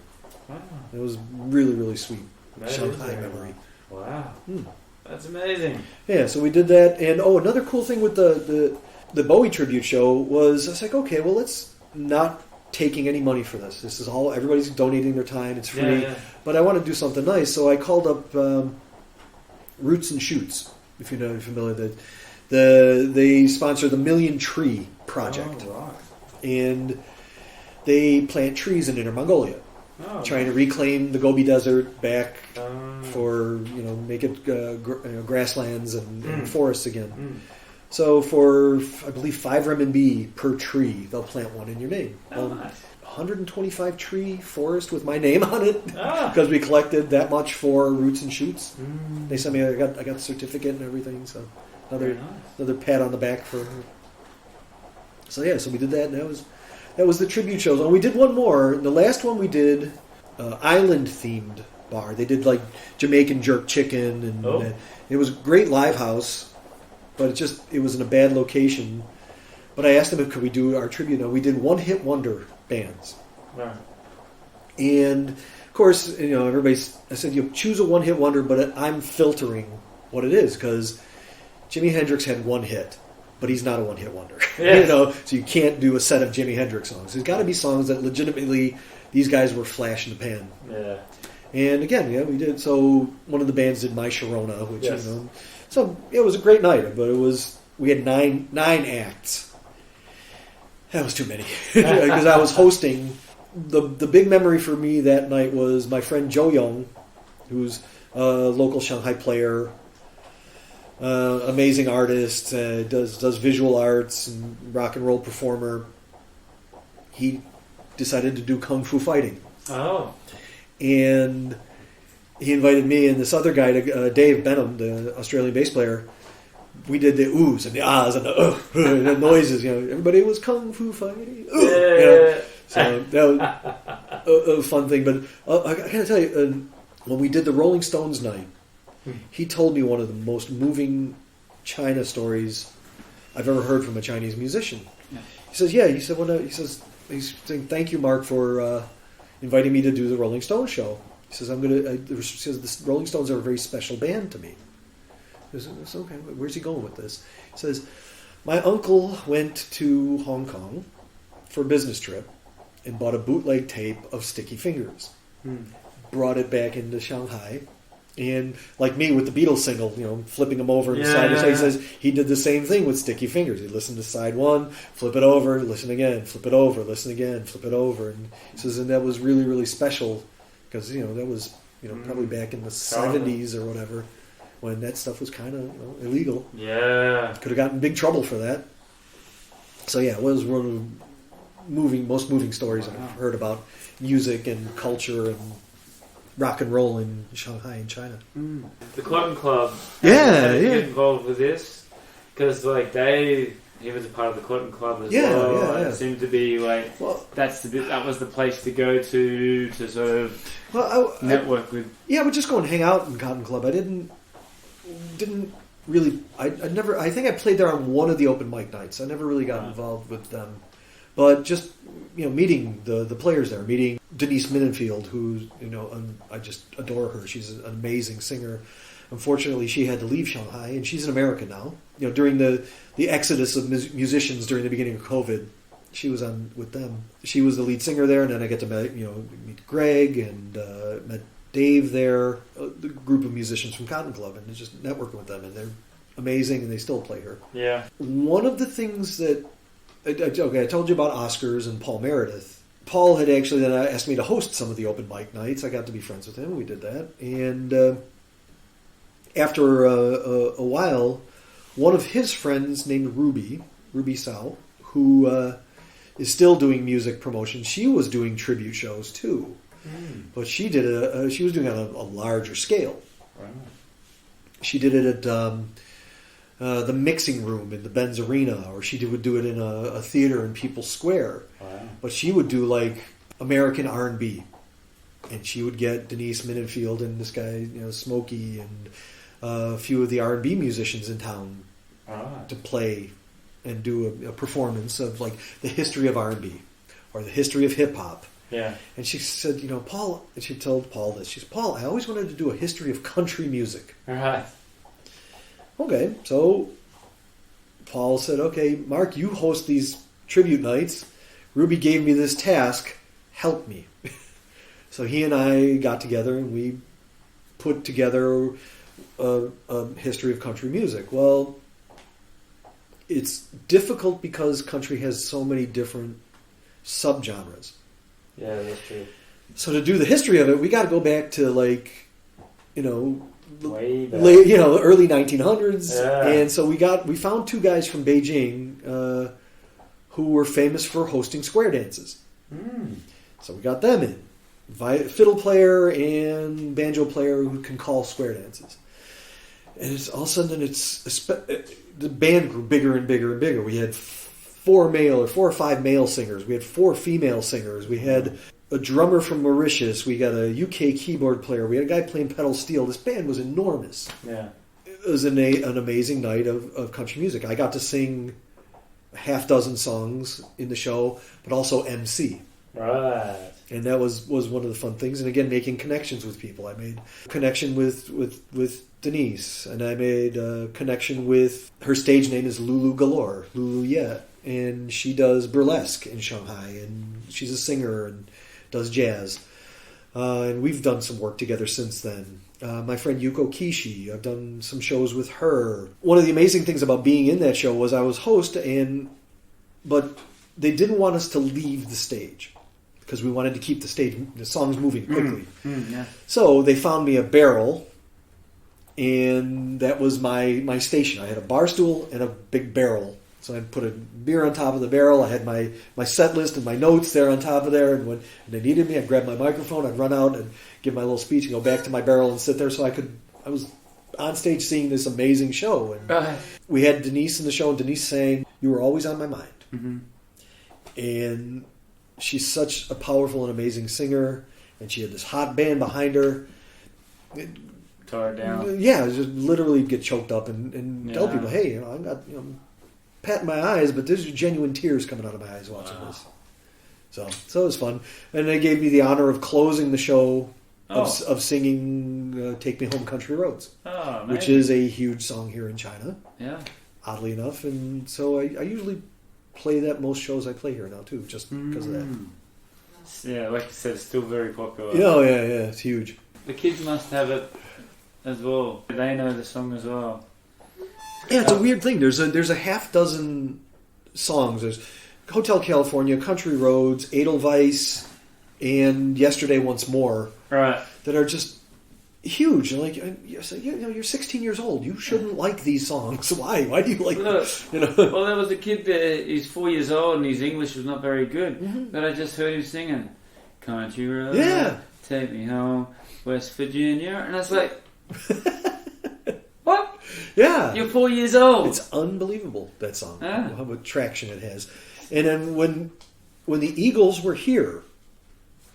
Wow. It was really, really sweet. That is Shanghai very memory. Wow. That's amazing. Yeah, so we did that, and another cool thing with the Bowie tribute show was I was like, okay, well, let's not taking any money for this. This is all everybody's donating their time. It's free, Yeah. but I want to do something nice. So I called up Roots and Shoots, if you're familiar. They sponsor the Million Tree Project, Oh, right. and they plant trees in Inner Mongolia, Oh, trying to reclaim the Gobi Desert back um, for make it grasslands and forests again. mm. So for I believe 5 RMB per tree, they'll plant one in your name. Oh, nice. 125 tree forest with my name on it Ah. because we collected that much for Roots and Shoots. Mm. They sent me. I got the certificate and everything. So Very another pat on the back for. So yeah, so we did that, and that was the tribute shows. And we did one more. The last one we did island themed bar. They did like Jamaican jerk chicken, and it was a great live house, but it was in a bad location. But I asked them if could we do our tribute. Now we did one hit wonder bands, Right. and of course everybody's. I said you choose a one hit wonder, but I'm filtering what it is because Jimi Hendrix had one hit. But he's not a one-hit wonder, Yes. So you can't do a set of Jimi Hendrix songs. There's got to be songs that legitimately these guys were flash in the pan. Yeah. And again, we did. So one of the bands did My Sharona, which Yes. so it was a great night. But we had nine acts. That was too many because I was hosting. The big memory for me that night was my friend Joe Young, who's a local Shanghai player. Amazing artist, does visual arts and rock and roll performer. He decided to do kung fu fighting, Oh. and he invited me and this other guy, Dave Benham, the Australian bass player. We did the oohs and the ahs and the and the noises. Everybody was kung fu fighting. Yeah. So that was a fun thing. But I gotta tell you, when we did the Rolling Stones night. He told me one of the most moving China stories I've ever heard from a Chinese musician. Yeah. He says, he's saying, thank you, Mark, for inviting me to do the Rolling Stones show. He says, he says, the Rolling Stones are a very special band to me. I said, okay, where's he going with this? He says, my uncle went to Hong Kong for a business trip and bought a bootleg tape of Sticky Fingers. Brought it back into Shanghai. And like me with the Beatles single, flipping them over side to side. He says he did the same thing with Sticky Fingers. He'd listen to side one, flip it over, listen again, flip it over, listen again, flip it over. And he says, and that was really, really special because, that was, probably back in the 70s or whatever when that stuff was kind of illegal. Yeah. Could have gotten in big trouble for that. So yeah, it was one of the most moving stories I've heard about music and culture and rock and roll in Shanghai and China. The Cotton Club. Yeah, How did you yeah. get involved with this? Because he was a part of the Cotton Club as Yeah, well. yeah, And yeah. it seemed to be like that was the place to go to sort of network with. Yeah, I would just go and hang out in Cotton Club. I didn't really. I never. I think I played there on one of the open mic nights. I never really got involved with them, but just meeting the players there, meeting Denise Minenfield, who I just adore her. She's an amazing singer. unfortunately, she had to leave Shanghai, and she's in America now. During the exodus of musicians during the beginning of COVID, she was on with them. She was the lead singer there, and then I get to meet Greg and met Dave there, the group of musicians from Cotton Club, and just networking with them, and they're amazing, and they still play her. Yeah. One of the things that I told you about Oscars and Paul Meredith. Paul had actually then asked me to host some of the open mic nights. I got to be friends with him. We did that. And after a while, one of his friends named Ruby Sao, who is still doing music promotion, she was doing tribute shows too. But she did she was doing it on a larger scale. Wow. She did it at the mixing room in the Benz Arena, or she would do it in a theater in People's Square. Wow. But she would do like American R&B, and she would get Denise Minenfield and this guy, Smokey, and a few of the R&B musicians in town to play and do a performance of like the history of R&B or the history of hip hop. Yeah. And she said, Paul, and she told Paul this. She said, Paul, I always wanted to do a history of country music. All right. Okay, so Paul said, okay, Mark, you host these tribute nights. Ruby gave me this task. Help me. So he and I got together and we put together a history of country music. Well, it's difficult because country has so many different subgenres. Yeah, that's true. So to do the history of it, we got to go back to Way back. early 1900s. Yeah. And so we found two guys from Beijing who were famous for hosting square dances. So we got them in. Fiddle player and banjo player who can call square dances. And it's all of a sudden the band grew bigger and bigger and bigger. We had 4 or 5 male singers. We had 4 female singers. We had a drummer from Mauritius. We got a UK keyboard player. We had a guy playing pedal steel. This band was enormous. Yeah. It was an amazing night of country music. I got to sing a half dozen songs in the show, but also MC. Right. And that was one of the fun things. And again, making connections with people. I made a connection with Denise, and I made a connection with, her stage name is Lulu Galore, Lulu Ye, and she does burlesque in Shanghai, and she's a singer and does jazz. And we've done some work together since then. My friend Yuko Kishi, I've done some shows with her. One of the amazing things about being in that show was I was host, but they didn't want us to leave the stage because we wanted to keep the songs moving quickly. Yeah. So they found me a barrel, and that was my station. I had a bar stool and a big barrel. So I'd put a beer on top of the barrel. I had my set list and my notes there on top of there. And when they needed me, I'd grab my microphone, I'd run out and give my little speech and go back to my barrel and sit there. So I was on stage seeing this amazing show. And we had Denise in the show, and Denise saying, "You were always on my mind." Mm-hmm. And she's such a powerful and amazing singer. And she had this hot band behind her. Tore it down. Yeah, just literally get choked up and tell people, hey, I'm not, patting my eyes, but there's genuine tears coming out of my eyes watching this. So it was fun. And they gave me the honor of closing the show of singing Take Me Home Country Roads, which is a huge song here in China, oddly enough. And so I usually play that most shows I play here now, too, just because of that. Yeah, like you said, it's still very popular. Yeah, it's huge. The kids must have it as well. They know the song as well. Yeah, it's a weird thing. There's a half dozen songs. There's Hotel California, Country Roads, Edelweiss, and Yesterday Once More. Right. That are just huge. Like, you're 16 years old. You shouldn't like these songs. Why? Why do you like them? Well, there was a kid there. He's 4 years old, and his English was not very good. Mm-hmm. But I just heard him singing Country Roads. Yeah. Take me home, West Virginia, and I was like, what? Yeah. You're 4 years old. It's unbelievable, that song. Yeah. How much traction it has. And then when the Eagles were here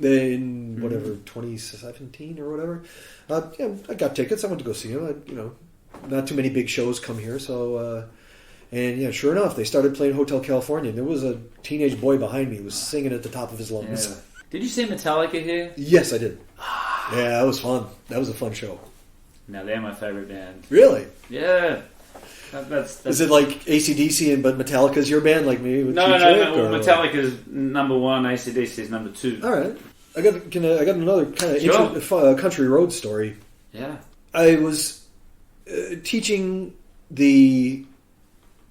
in 2017 or whatever, I got tickets. I went to go see them. Not too many big shows come here, so and sure enough, they started playing Hotel California. And there was a teenage boy behind me who was singing at the top of his lungs. Yeah. Did you see Metallica here? Yes, I did. Yeah, that was fun. That was a fun show. Now they're my favorite band. Really? Yeah. That's Is it like AcDc but Metallica's your band, like me? With no. Well, Metallica's number 1. AcDc is number 2. All right. I got another kind of country road story. Yeah. I was teaching the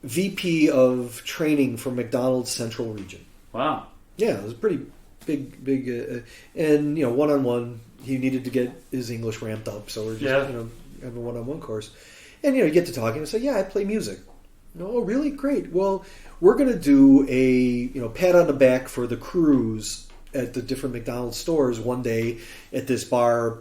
VP of training for McDonald's Central Region. Wow. Yeah, it was a pretty big, and one-on-one. He needed to get his English ramped up, so we're just having a one-on-one course. And you get to talking and say, yeah, I play music. Oh, really? Great. Well, we're going to do a pat on the back for the crews at the different McDonald's stores one day at this bar.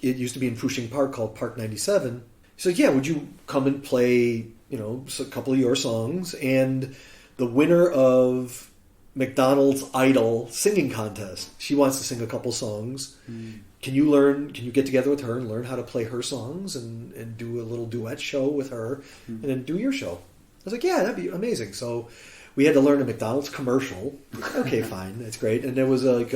It used to be in Fushing Park called Park 97. He said, yeah, would you come and play a couple of your songs? And the winner of McDonald's Idol singing contest, she wants to sing a couple songs. Can you get together with her and learn how to play her songs and do a little duet show with her and then do your show? I was like, yeah, that'd be amazing. So we had to learn a McDonald's commercial. Okay, fine. That's great. And there was like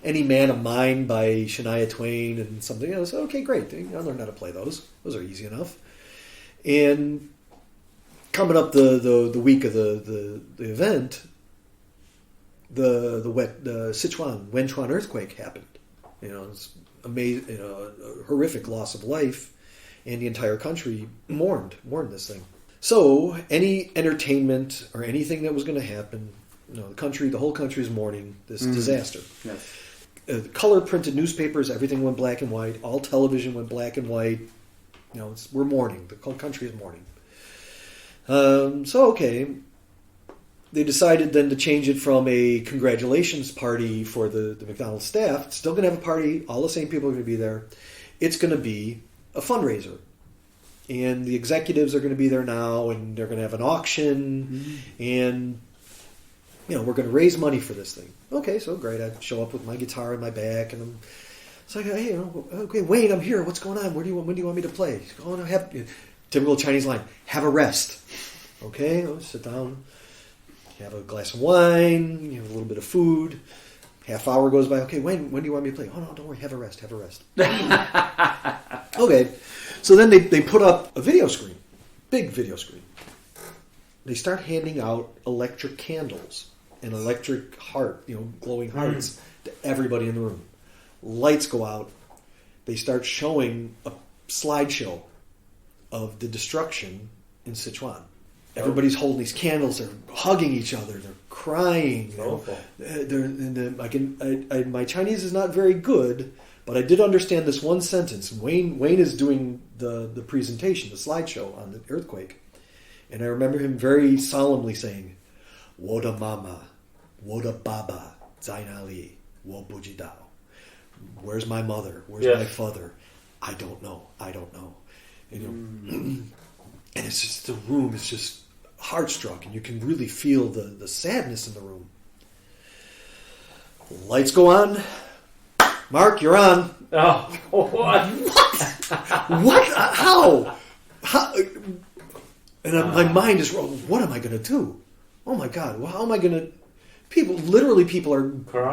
Any Man of Mine by Shania Twain and something else. Okay, great. I learned how to play those. Those are easy enough. And coming up the week of the event, the Sichuan Wenchuan earthquake happened. It's amazing. A horrific loss of life, and the entire country mourned this thing. So any entertainment or anything that was going to happen, the whole country is mourning this disaster. Yes. Color printed newspapers, everything went black and white. All television went black and white. We're mourning. The whole country is mourning. They decided then to change it from a congratulations party for the McDonald's staff. It's still going to have a party. All the same people are going to be there. It's going to be a fundraiser. And the executives are going to be there now, and they're going to have an auction. And, we're going to raise money for this thing. Okay, so great. I show up with my guitar in my back, and it's like, hey, okay, Wayne, I'm here. What's going on? When do you want me to play? Oh, no, typical Chinese line, have a rest. Okay, I'll sit down. Have a glass of wine, a little bit of food. Half hour goes by. Okay, when do you want me to play? Oh, no, don't worry. Have a rest. Okay. So then they put up a video screen. Big video screen. They start handing out electric candles and electric glowing hearts to everybody in the room. Lights go out. They start showing a slideshow of the destruction in Sichuan. Everybody's holding these candles. They're hugging each other. They're crying. My Chinese is not very good, but I did understand this one sentence. Wayne is doing the presentation, the slideshow on the earthquake, and I remember him very solemnly saying, "Wo de mama, wo de baba, zai na li, wo bu ji dao." Where's my mother? Where's my father? I don't know. And it's just the room is just heart-struck, and you can really feel the sadness in the room. Lights go on. Mark, you're on. Oh, what? What? How? And my mind is rolling. What am I going to do? Oh my God! Well, how am I going to? People are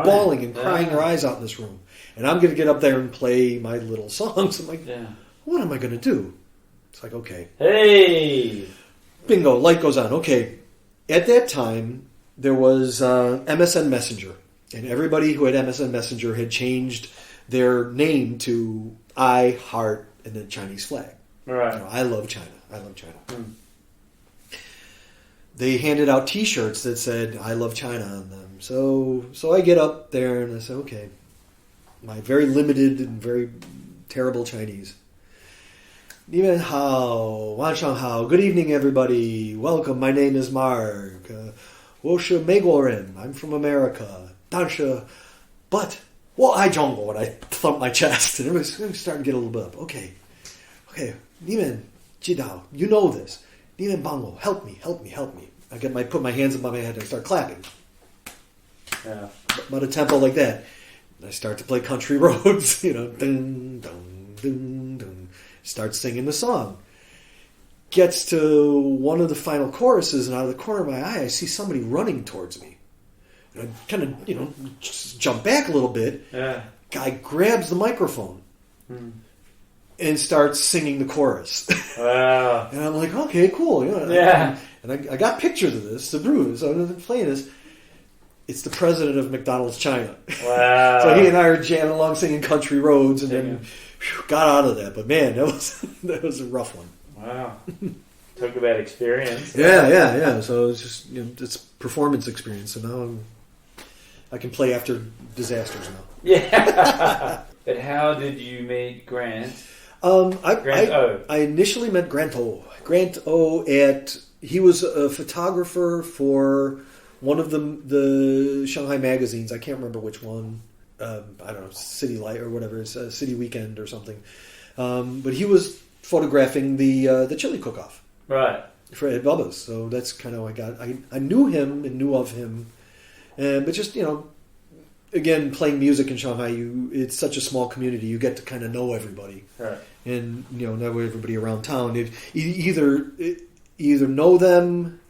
bawling and crying their eyes out in this room, and I'm going to get up there and play my little songs. I'm like, what am I going to do? It's like, okay. Hey! Bingo, light goes on. Okay. At that time, there was MSN Messenger. And everybody who had MSN Messenger had changed their name to I Heart and the Chinese flag. Right. I love China. They handed out T-shirts that said I love China on them. So I get up there and I say, okay, my very limited and very terrible Chinese. 你们好，晚上好. Good evening, everybody. Welcome. My name is Mark. 我是美国人. I'm from America. 但是, but 我爱中国. And I thump my chest, and everybody's starting to get a little bit up. Okay. 你们知道, you know this. 你们帮我, help me. I put my hands above my head and I start clapping. Yeah. About a tempo like that. And I start to play Country Roads, dun, dun, dun, dun. Start singing the song. Gets to one of the final choruses, and out of the corner of my eye, I see somebody running towards me. And I kind of, just jump back a little bit. Yeah. Guy grabs the microphone and starts singing the chorus. Wow. And I'm like, okay, cool. Yeah. And I got pictures of this to prove. So I'm playing this. It's the president of McDonald's China. Wow. So he and I are jamming along singing Country Roads, and then got out of that. But man, that was a rough one. Wow. Talk about experience. Yeah. So it's just it's performance experience. So now I can play after disasters now. Yeah. But how did you meet Grant? I initially met Grant O. He was a photographer for one of the Shanghai magazines. I can't remember which one. I don't know, City Light or whatever. It's City Weekend or something. But he was photographing the chili cook-off. Right. For Ed Bubba's. So that's kind of how I knew him and knew of him. But just, again, playing music in Shanghai, it's such a small community. You get to kind of know everybody. Right. And, know everybody around town. Either know them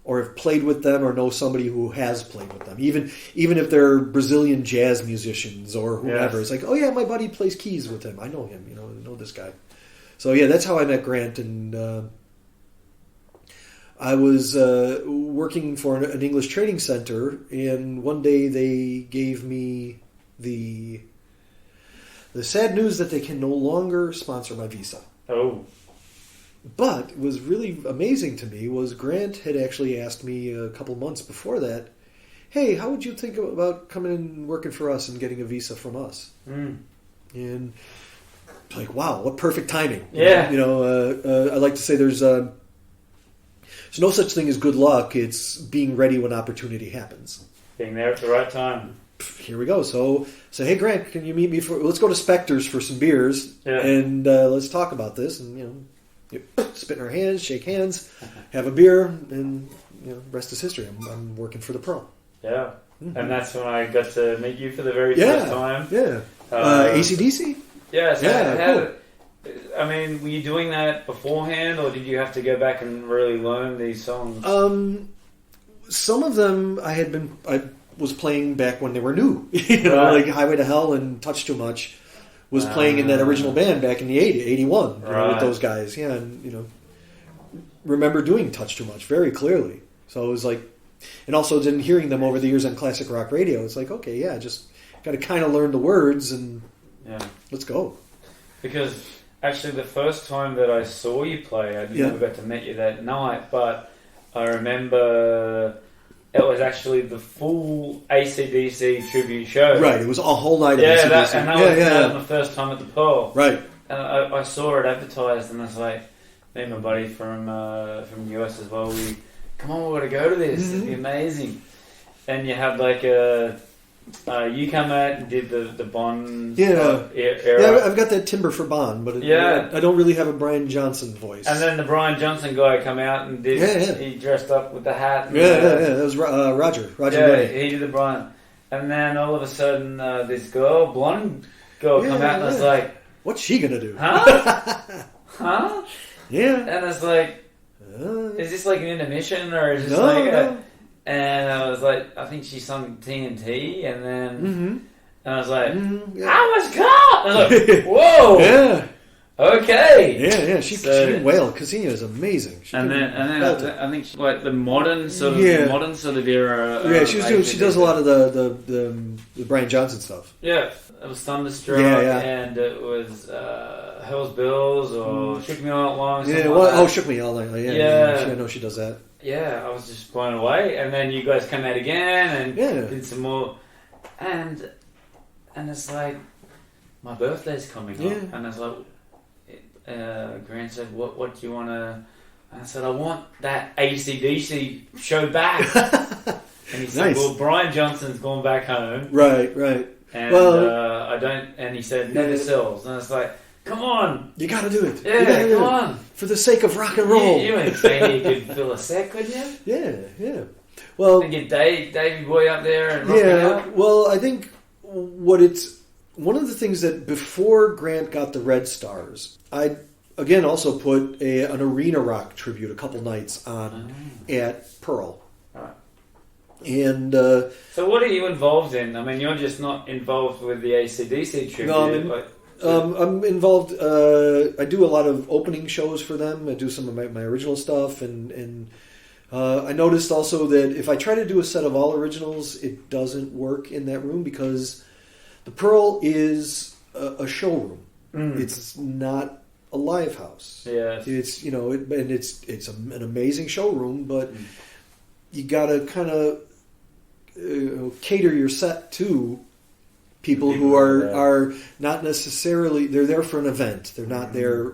or have played with them or know somebody who has played with them. Even if they're Brazilian jazz musicians or whoever. Yes. It's like, oh yeah, my buddy plays keys with him. I know him, I know this guy. So yeah, that's how I met Grant. And I was working for an English training center, and one day they gave me the sad news that they can no longer sponsor my visa. Oh. But what was really amazing to me was Grant had actually asked me a couple months before that, hey, how would you think about coming and working for us and getting a visa from us? Mm. And like, wow, what perfect timing. Yeah. I like to say there's no such thing as good luck. It's being ready when opportunity happens. Being there at the right time. Here we go. So hey, Grant, can you meet me let's go to Spector's for some beers and let's talk about this. And, spit in our hands, shake hands, have a beer, and, rest is history. I'm working for the Pro. Yeah. Mm-hmm. And that's when I got to meet you for the very first time. Yeah. AcDc? Yeah. So cool. I mean, were you doing that beforehand, or did you have to go back and really learn these songs? Some of them I was playing back when they were new. Right. Like Highway to Hell and Touch Too Much was playing in that original band back in the 81, with those guys. Yeah, and, remember doing Touch Too Much very clearly. So it was like, and also then hearing them over the years on classic rock radio, it's like, okay, yeah, just got to kind of learn the words and let's go. Because actually the first time that I saw you play, I never got to meet you that night, but I remember it was actually the full AcDc tribute show. Right, it was a whole night of AcDc. That was my first time at the Pearl. Right. And I saw it advertised, and I was like, me and my buddy from the US as well, come on, we've got to go to this. Mm-hmm. It'd be amazing. And you had like you come out and did the Bond era. Yeah, I've got that timbre for Bond, but I don't really have a Brian Johnson voice. And then the Brian Johnson guy come out and did. He dressed up with the hat. And, that was Roger. Yeah, he did the Brian. And then all of a sudden, this blonde girl, come out, and I was like, "What's she gonna do?" Huh? Huh? Yeah. And it's like, is this like an intermission, or is this no. And I was like, I think she sung TNT, and then and I was like, I was caught! I was like, whoa! Yeah. Okay. Yeah. She can wail. Casino is amazing. And then I think she, like the modern sort of era. Yeah, she does a lot of the Brian Johnson stuff. Yeah, it was Thunderstruck, and it was Hell's Bells or Shook Me All Night Long. Shook Me All Night Long. Yeah. I know she does that. Yeah, I was just blown away. And then you guys come out again and did some more. And it's like, my birthday's coming up. And it's like, Grant said, what do you want to... And I said, I want that AcDc show back. And he said, well, Brian Johnson's gone back home. Right. And I don't... And he said, never sells. And it's like, come on. You got to do it. Yeah, come on. For the sake of rock and roll. You ain't saying you could fill a set, could you? Yeah. Well, and get Davey Boy up there and rock it out. Well, I think one of the things that before Grant got the Red Stars, I again also put an arena rock tribute a couple nights on at Pearl. Right. And so what are you involved in? I mean, you're just not involved with the AcDc tribute. No, I'm involved. I do a lot of opening shows for them. I do some of my original stuff, and I noticed also that if I try to do a set of all originals, it doesn't work in that room because the Pearl is a showroom. It's not a live house. Yeah, it's it's an amazing showroom, but you got to kind of cater your set to people who are not necessarily, they're there for an event. They're not there.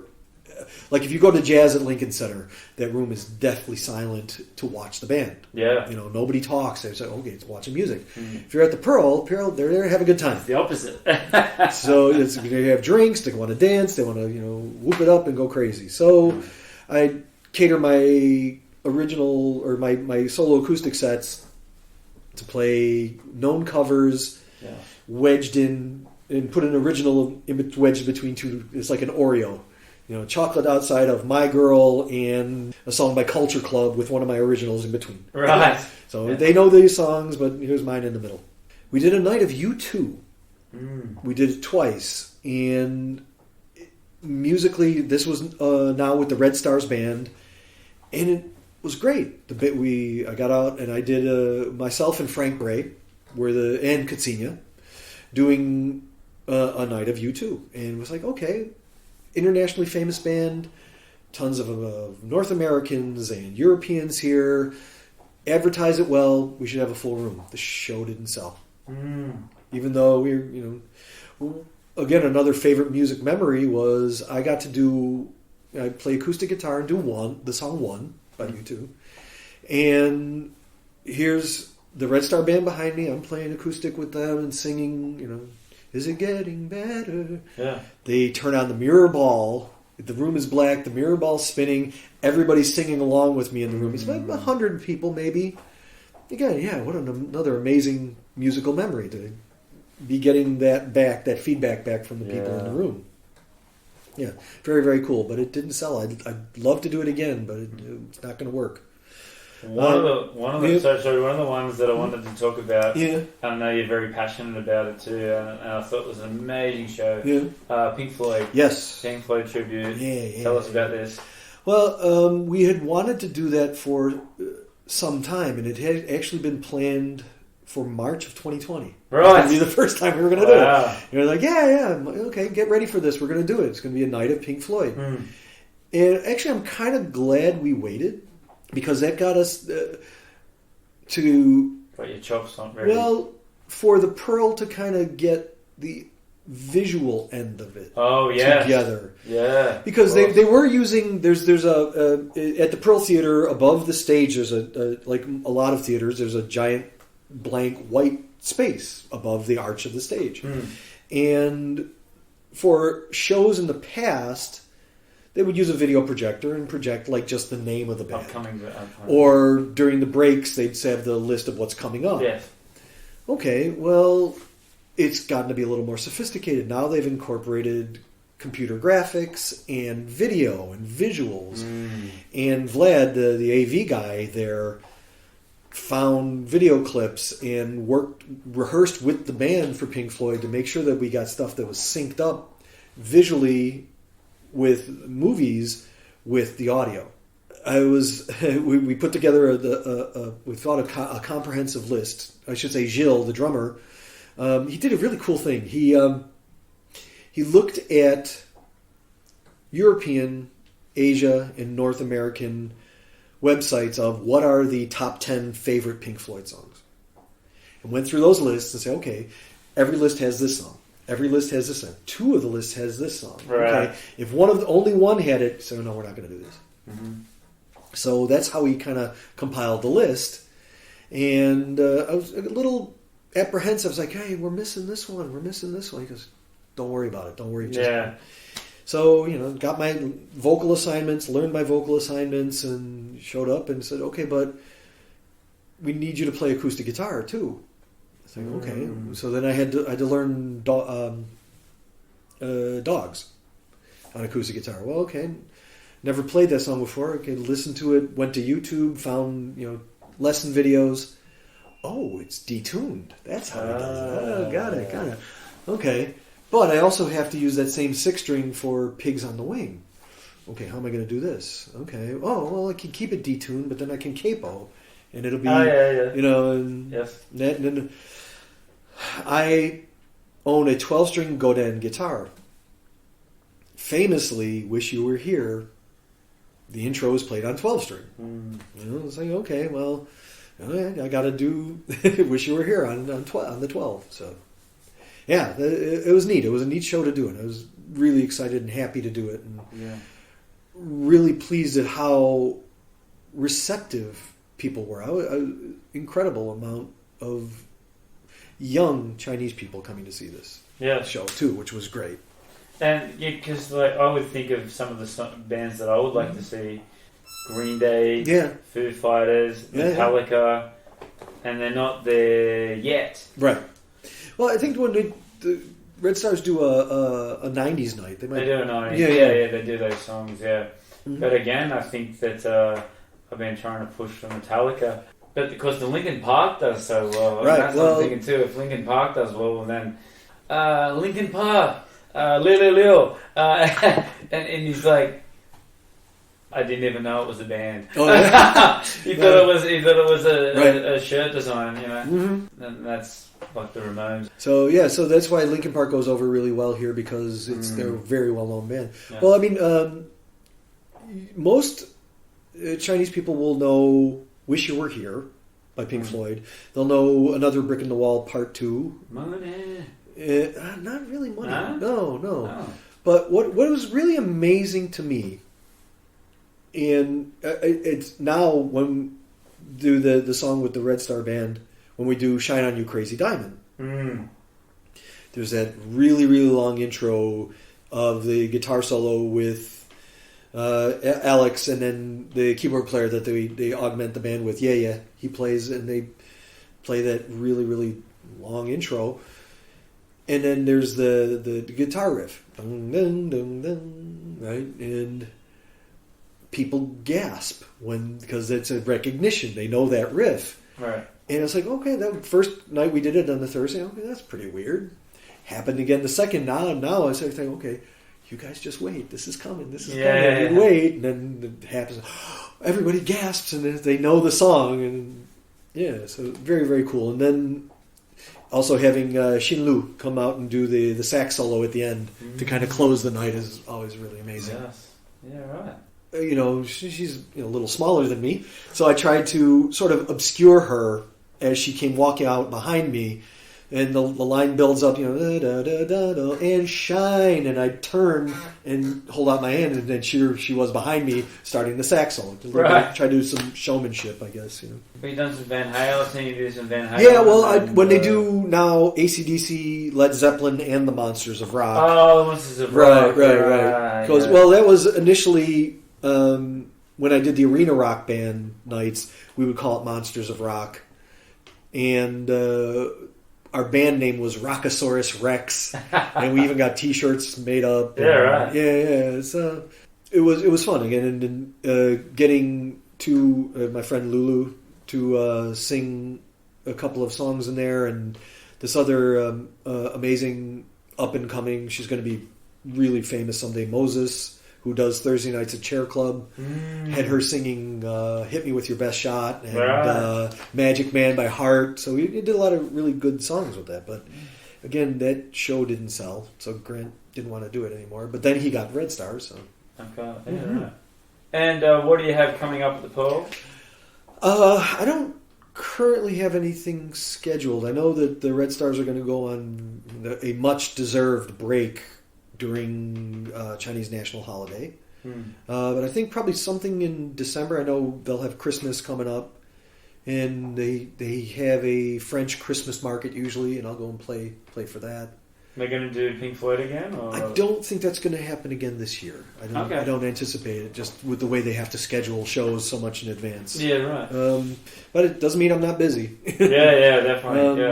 Like if you go to jazz at Lincoln Center, that room is deathly silent to watch the band. Yeah. Nobody talks. They say, okay, it's watching music. If you're at the Pearl, they're there to have a good time. It's the opposite. So they have drinks, they want to dance, they want to, whoop it up and go crazy. So I cater my original or my solo acoustic sets to play known covers, wedged in, and put an original wedged between two. It's like an Oreo. Chocolate outside of My Girl and a song by Culture Club with one of my originals in between. Right. So they know these songs, but here's mine in the middle. We did a night of U2. We did it twice. And musically, this was now with the Red Stars Band. And it was great. I got out and I did myself and Frank Bray and Katsinya doing a night of U2. And it was like, okay, internationally famous band, tons of North Americans and Europeans here. Advertise it well. We should have a full room. The show didn't sell, even though again, another favorite music memory was I play acoustic guitar and do the song One by U2, and here's the Red Star Band behind me. I'm playing acoustic with them and singing. Is it getting better? Yeah. They turn on the mirror ball. The room is black. The mirror ball's spinning. Everybody's singing along with me in the room. It's about 100 people, maybe. Again, what another amazing musical memory to be getting that feedback back from the people in the room. Yeah, very, very cool. But it didn't sell. I'd love to do it again, but it's not going to work. One of the ones that I wanted to talk about, I know you're very passionate about it too, and I thought it was an amazing show. Pink Floyd. Yes. Pink Floyd tribute. Tell us about this. Well, we had wanted to do that for some time, and it had actually been planned for March of 2020. Right. It was going to be the first time we were going to do it. And we were like, okay, get ready for this. We're going to do it. It's going to be a night of Pink Floyd. And actually, I'm kind of glad we waited. Because that got us to... But your chops aren't ready. Well, for the Pearl to kind of get the visual end of it together. Yeah. Because they were using... There's a... At the Pearl Theater, above the stage, there's like a lot of theaters, there's a giant blank white space above the arch of the stage. And for shows in the past... They would use a video projector and project like just the name of the band. Upcoming. Or during the breaks, they'd have the list of what's coming up. Yes. Okay, well, it's gotten to be a little more sophisticated. Now they've incorporated computer graphics and video and visuals. And Vlad, the AV guy there, found video clips and rehearsed with the band for Pink Floyd to make sure that we got stuff that was synced up visually with movies with the audio. We put together we thought a comprehensive list. I should say Jules, the drummer, he did a really cool thing. He looked at European, Asia, and North American websites of what are the top 10 favorite Pink Floyd songs, and went through those lists and said, okay, every list has this song. Every list has this song. 2 of the lists has this song. Right. Okay, if only one had it, so no, we're not going to do this. So that's how we kind of compiled the list. And I was a little apprehensive. I was like, hey, we're missing this one. He goes, don't worry about it. Don't worry. So, got my vocal assignments, learned my vocal assignments, and showed up and said, okay, but we need you to play acoustic guitar too. Like, okay, so then I had to learn Dogs on acoustic guitar. Well, okay, never played that song before. Okay, listened to it. Went to YouTube, found lesson videos. Oh, it's detuned. That's how it does it. Oh, got it. Okay, But I also have to use that same 6-string for Pigs on the Wing. Okay, how am I going to do this? Okay, I can keep it detuned, but then I can capo, and it'll be, and yes. Then I own a 12-string Godin guitar. Famously, Wish You Were Here, the intro is played on 12-string. It's like, okay, well, I got to do Wish You Were Here on the 12. So, yeah, it was neat. It was a neat show to do it. I was really excited and happy to do it. And really pleased at how receptive people were. Incredible amount of young Chinese people coming to see this show, too, which was great. And because I would think of some of the bands that I would like to see: Green Day, Foo Fighters, Metallica, and they're not there yet. Right. Well, I think when the Red Stars do a 90s night, they do a 90s. Yeah, they do those songs. Yeah, but again, I think that I've been trying to push for Metallica, but because the Linkin Park does so well, right? That's what I'm thinking too. If Linkin Park does well, then Linkin Park. Lil. And he's like, I didn't even know it was a band. Oh, yeah? he thought it was a shirt design, And that's like the Ramones. So that's why Linkin Park goes over really well here, because they're a very well known band. Yeah. Well, I mean, most Chinese people will know "Wish You Were Here" by Pink Floyd. They'll know "Another Brick in the Wall" Part 2. Money. Not really money. Huh? No. Oh. But what was really amazing to me, and it's now when we do the song with the Red Star Band, when we do "Shine on You, Crazy Diamond," there's that really, really long intro of the guitar solo with Alex, and then the keyboard player that they augment the band with. He plays, and they play that really, really long intro. And then there's the guitar riff, dun, dun, dun, dun, right? And people gasp because it's a recognition. They know that riff, right? And it's like, okay, that first night we did it on the Thursday. Okay, that's pretty weird. Happened again the second. Now I was thinking, okay, you guys just wait. This is coming. This is coming. You wait, and then it happens. Everybody gasps, and they know the song, and so very, very cool. And then also having Xin Lu come out and do the sax solo at the end to kind of close the night is always really amazing. Yes. Yeah, right. She's a little smaller than me, so I tried to sort of obscure her as she came walking out behind me, and the line builds up, da, da, da, da, da, and shine, and I turn and hold out my hand, and then she was behind me starting the sax solo. Right. Try to do some showmanship, I guess. Have you done some Van Halen? Can you do some Van Halen? Yeah, well, when they do now AcDc, Led Zeppelin, and the Monsters of Rock. Oh, the Monsters of Rock. Right. Because that was initially when I did the Arena Rock Band nights, we would call it Monsters of Rock, and our band name was Rockosaurus Rex, and we even got T-shirts made up. Right. Yeah. So it was fun again, and getting to my friend Lulu to sing a couple of songs in there, and this other amazing up and coming. She's going to be really famous someday. Moses, who does Thursday nights at Chair Club, had her singing "Hit Me With Your Best Shot" and "Magic Man" by Heart. So we did a lot of really good songs with that. But again, that show didn't sell, so Grant didn't want to do it anymore. But then he got Red Stars. So. Okay. Yeah. And what do you have coming up at the Pearl? I don't currently have anything scheduled. I know that the Red Stars are going to go on a much-deserved break during Chinese national holiday. But I think probably something in December. I know they'll have Christmas coming up, and they have a French Christmas market usually, and I'll go and play for that. They're going to do Pink Floyd again? Or? I don't think that's going to happen again this year. I don't anticipate it, just with the way they have to schedule shows so much in advance. Yeah, right. But it doesn't mean I'm not busy. Yeah, definitely.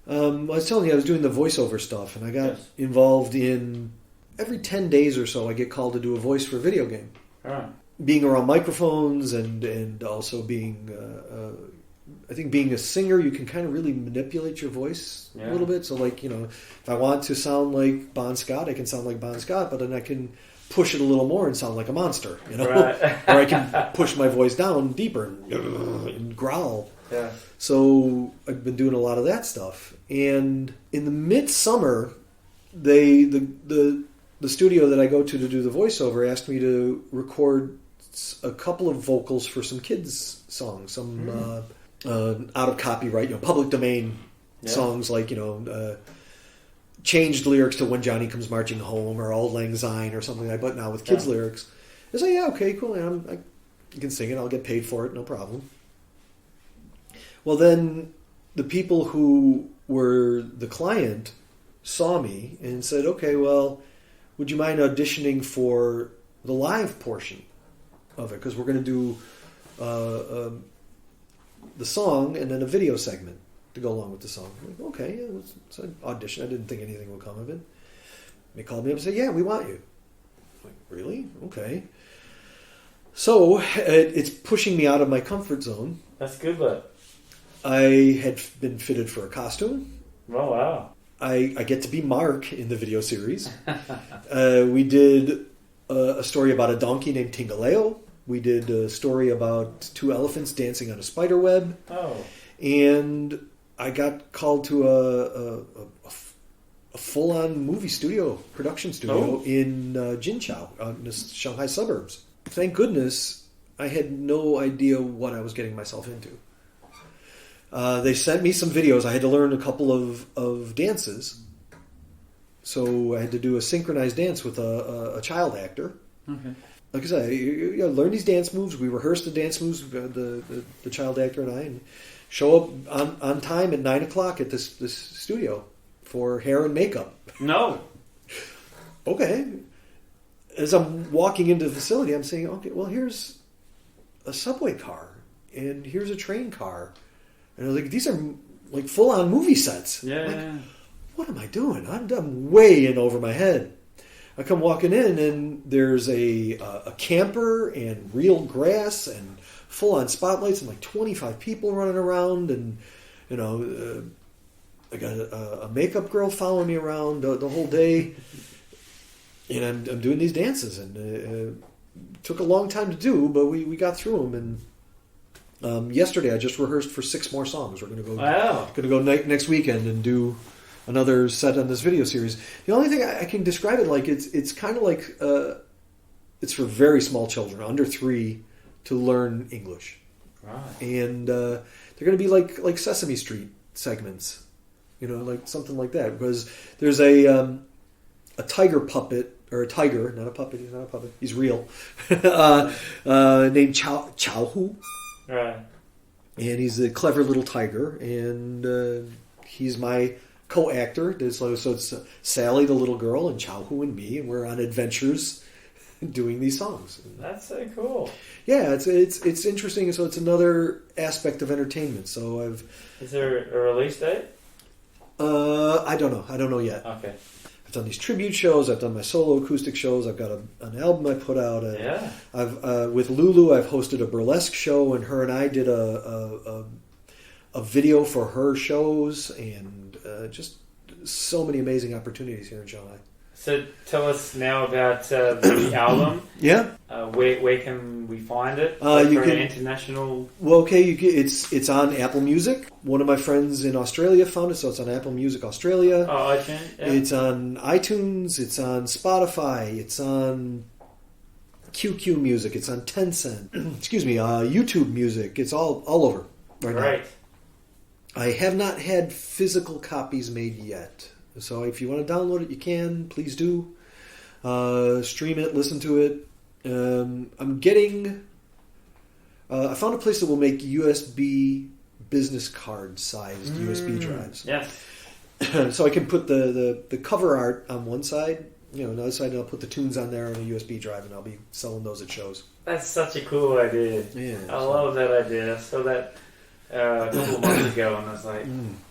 I was telling you, I was doing the voiceover stuff, and I got involved in... Every 10 days or so, I get called to do a voice for a video game. Right. Being around microphones and also being I think being a singer, you can kind of really manipulate your voice a little bit. So, like, if I want to sound like Bon Scott, I can sound like Bon Scott, but then I can push it a little more and sound like a monster, Right. or I can push my voice down deeper and growl. Yeah. So I've been doing a lot of that stuff. And in the midsummer, the studio that I go to do the voiceover asked me to record a couple of vocals for some kids' songs, some out of copyright, public domain songs, like changed lyrics to When Johnny Comes Marching Home or Auld Lang Syne or something like that, but now with kids' lyrics. I say, yeah, okay, cool. I can sing it. I'll get paid for it, no problem. Well, then the people who were the client saw me and said, okay, well, would you mind auditioning for the live portion of it? Because we're going to do the song and then a video segment to go along with the song. I'm like, okay, yeah, so I auditioned. I didn't think anything would come of it. They called me up and said, yeah, we want you. I'm like, really? Okay. So it's pushing me out of my comfort zone. That's good, but I had been fitted for a costume. Oh, wow. I get to be Mark in the video series. We did a story about a donkey named Tingaleo. We did a story about 2 elephants dancing on a spider web. Oh. And I got called to a full-on movie studio, production studio in Jinqiao, out in the Shanghai suburbs. Thank goodness I had no idea what I was getting myself into. They sent me some videos. I had to learn a couple of dances. So I had to do a synchronized dance with a child actor. Okay. Like I said, you learn these dance moves. We rehearsed the dance moves, the child actor and I, and show up on time at 9 o'clock at this studio for hair and makeup. No. Okay. As I'm walking into the facility, I'm saying, okay, well, here's a subway car, and here's a train car. And I was like, these are like full-on movie sets. Yeah. Like, what am I doing? I'm way in over my head. I come walking in, and there's a camper and real grass and full-on spotlights and like 25 people running around, and I got a makeup girl following me around the whole day, and I'm doing these dances, and it took a long time to do, but we got through them. And yesterday I just rehearsed for 6 more songs. We're going to go next weekend and do another set on this video series. The only thing I can describe it like, it's kind of like it's for very small children, under 3, to learn English. Right. And they're going to be like Sesame Street segments, like something like that. Because there's a tiger puppet, or a tiger, not a puppet. He's not a puppet. He's real. Named Chao Hu. Right. And he's a clever little tiger, and he's my co-actor. So it's Sally, the little girl, and Chao Hu and me, and we're on adventures doing these songs. That's so cool. Yeah, it's interesting. So it's another aspect of entertainment. So Is there a release date? I don't know yet. Okay. I've done these tribute shows. I've done my solo acoustic shows. I've got an album I put out. I've with Lulu. I've hosted a burlesque show, and her and I did a video for her shows, and just so many amazing opportunities here in Shanghai. So tell us now about the album. Yeah. Where can we find it? You can international. Well, okay. It's on Apple Music. One of my friends in Australia found it, so it's on Apple Music Australia. Oh, iTunes. Yeah. It's on iTunes. It's on Spotify. It's on QQ Music. It's on Tencent. Excuse me. YouTube Music. It's all over right now. Right. I have not had physical copies made yet. So if you want to download it, you can. Please do. Stream it, listen to it. I'm getting... I found a place that will make USB business card sized USB drives. Yes. So I can put the cover art on one side, another side, and I'll put the tunes on there on a USB drive, and I'll be selling those at shows. That's such a cool idea. Yeah, I love that idea. So that a couple of months ago, and I was like...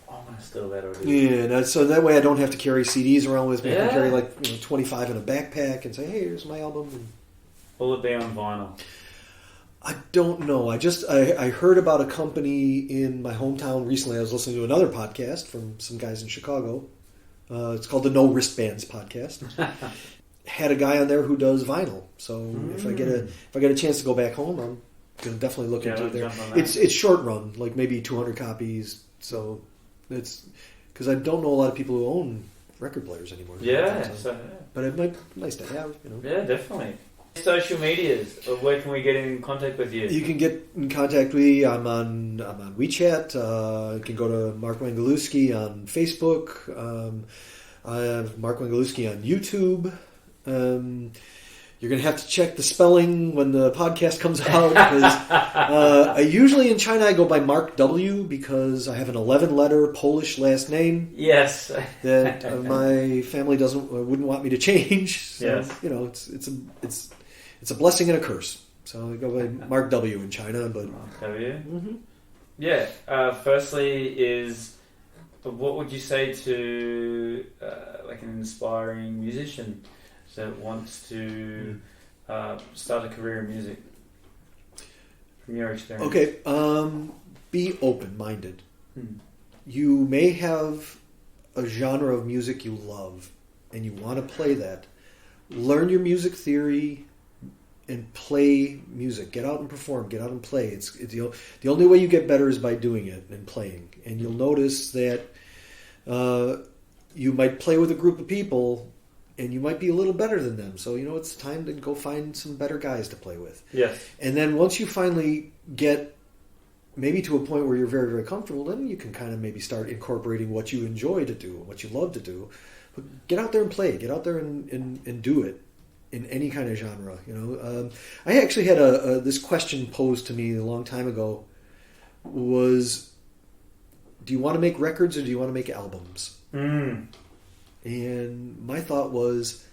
I'm going to steal that already. Yeah, so that way I don't have to carry CDs around with me. I can carry Yeah. 25 in a backpack and say, hey, here's my album. Will it be on vinyl? I don't know. I heard about a company in my hometown recently. I was listening to another podcast from some guys in Chicago. It's called the No Wristbands podcast. Had a guy on there who does vinyl. So if I get a chance to go back home, I'm gonna definitely look into it there. It's short run, like maybe 200 copies. So it's because I don't know a lot of people who own record players anymore. Yeah, but it might be nice to have. Yeah, definitely. Social medias. Where can we get in contact with you? You can get in contact with me. I'm on Wechat. You can go to Mark Wengelewski on Facebook. I have Mark Wengelewski on YouTube. You're going to have to check the spelling when the podcast comes out. I usually in China I go by Mark W because I have an 11-letter Polish last name. Yes. That my family wouldn't want me to change. So, yes. It's a blessing and a curse. So I go by Mark W in China. But Mark W. Mm-hmm. Yeah. Firstly, what would you say to like an inspiring musician that wants to start a career in music? From your experience. Okay. Be open-minded. You may have a genre of music you love, and you want to play that. Learn your music theory and play music. Get out and perform. Get out and play. It's the only way you get better is by doing it and playing. And you'll notice that you might play with a group of people, and you might be a little better than them. So it's time to go find some better guys to play with. Yes. And then once you finally get maybe to a point where you're very, very comfortable, then you can kind of maybe start incorporating what you enjoy to do, what you love to do. But get out there and play. Get out there and do it in any kind of genre. I actually had this question posed to me a long time ago. Was, do you want to make records or do you want to make albums? And my thought was,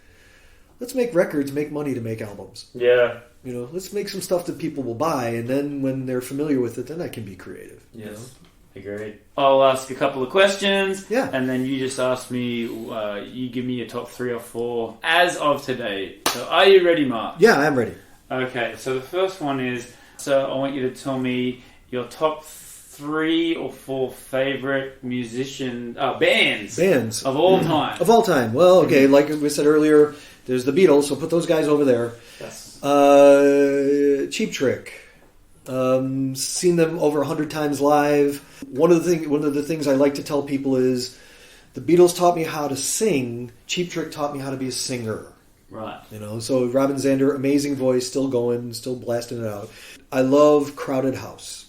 let's make records, make money to make albums. Yeah. Let's make some stuff that people will buy, and then when they're familiar with it, then I can be creative. Yes. Agreed. I'll ask a couple of questions. Yeah. And then you just ask me, you give me your top 3 or 4 as of today. So are you ready, Mark? Yeah, I'm ready. Okay, so the first one is, I want you to tell me your top 3 or 4 favorite bands of all time. Of all time. Well, okay, like we said earlier, there's the Beatles, so put those guys over there. Yes. Cheap Trick. Seen them over 100 times live. One of the things I like to tell people is the Beatles taught me how to sing. Cheap Trick taught me how to be a singer. Right. So Robin Zander, amazing voice, still going, still blasting it out. I love Crowded House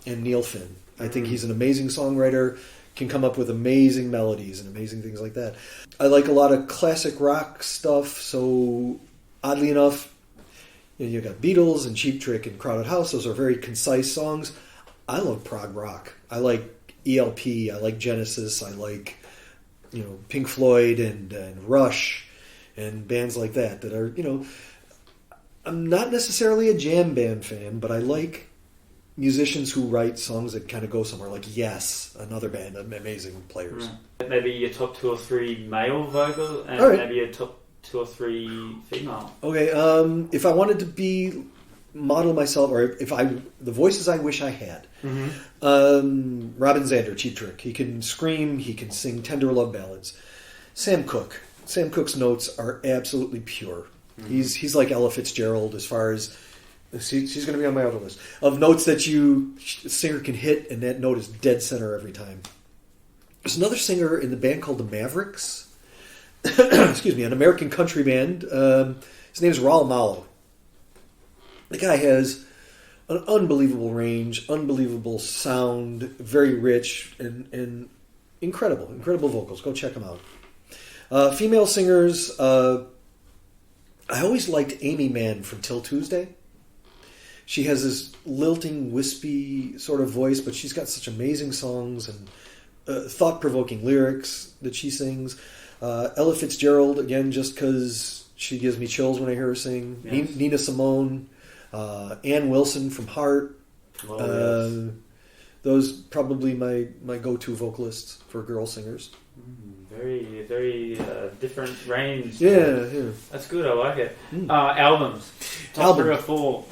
and Neil Finn. I think he's an amazing songwriter, can come up with amazing melodies and amazing things like that. I like a lot of classic rock stuff, so oddly enough, you've got Beatles and Cheap Trick and Crowded House. Those are very concise songs. I love prog rock. I like ELP. I like Genesis. I like Pink Floyd and Rush and bands like that are, I'm not necessarily a jam band fan, but I like musicians who write songs that kind of go somewhere. Like Yes, another band, amazing players. Maybe your top 2 or 3 male vocal, and maybe your top 2 or 3 female. Okay, if I wanted to model myself, or the voices I wish I had. Robin Zander, Cheap Trick. He can scream, he can sing tender love ballads. Sam Cooke. Sam Cooke's notes are absolutely pure. He's like Ella Fitzgerald as far as she's going to be on my auto list of notes that a singer can hit, and that note is dead center every time. There's another singer in the band called the Mavericks. Excuse me, an American country band. His name is Raul Malo. The guy has an unbelievable range, unbelievable sound, very rich, and incredible vocals. Go check him out. Female singers, I always liked Amy Mann from Till Tuesday. She has this lilting, wispy sort of voice, but she's got such amazing songs and thought-provoking lyrics that she sings. Ella Fitzgerald, again, just because she gives me chills when I hear her sing. Yes. Nina Simone, Ann Wilson from Heart. those probably my go-to vocalists for girl singers. Very, very different range. Yeah. That's good. I like it. Albums. Top 3 or 4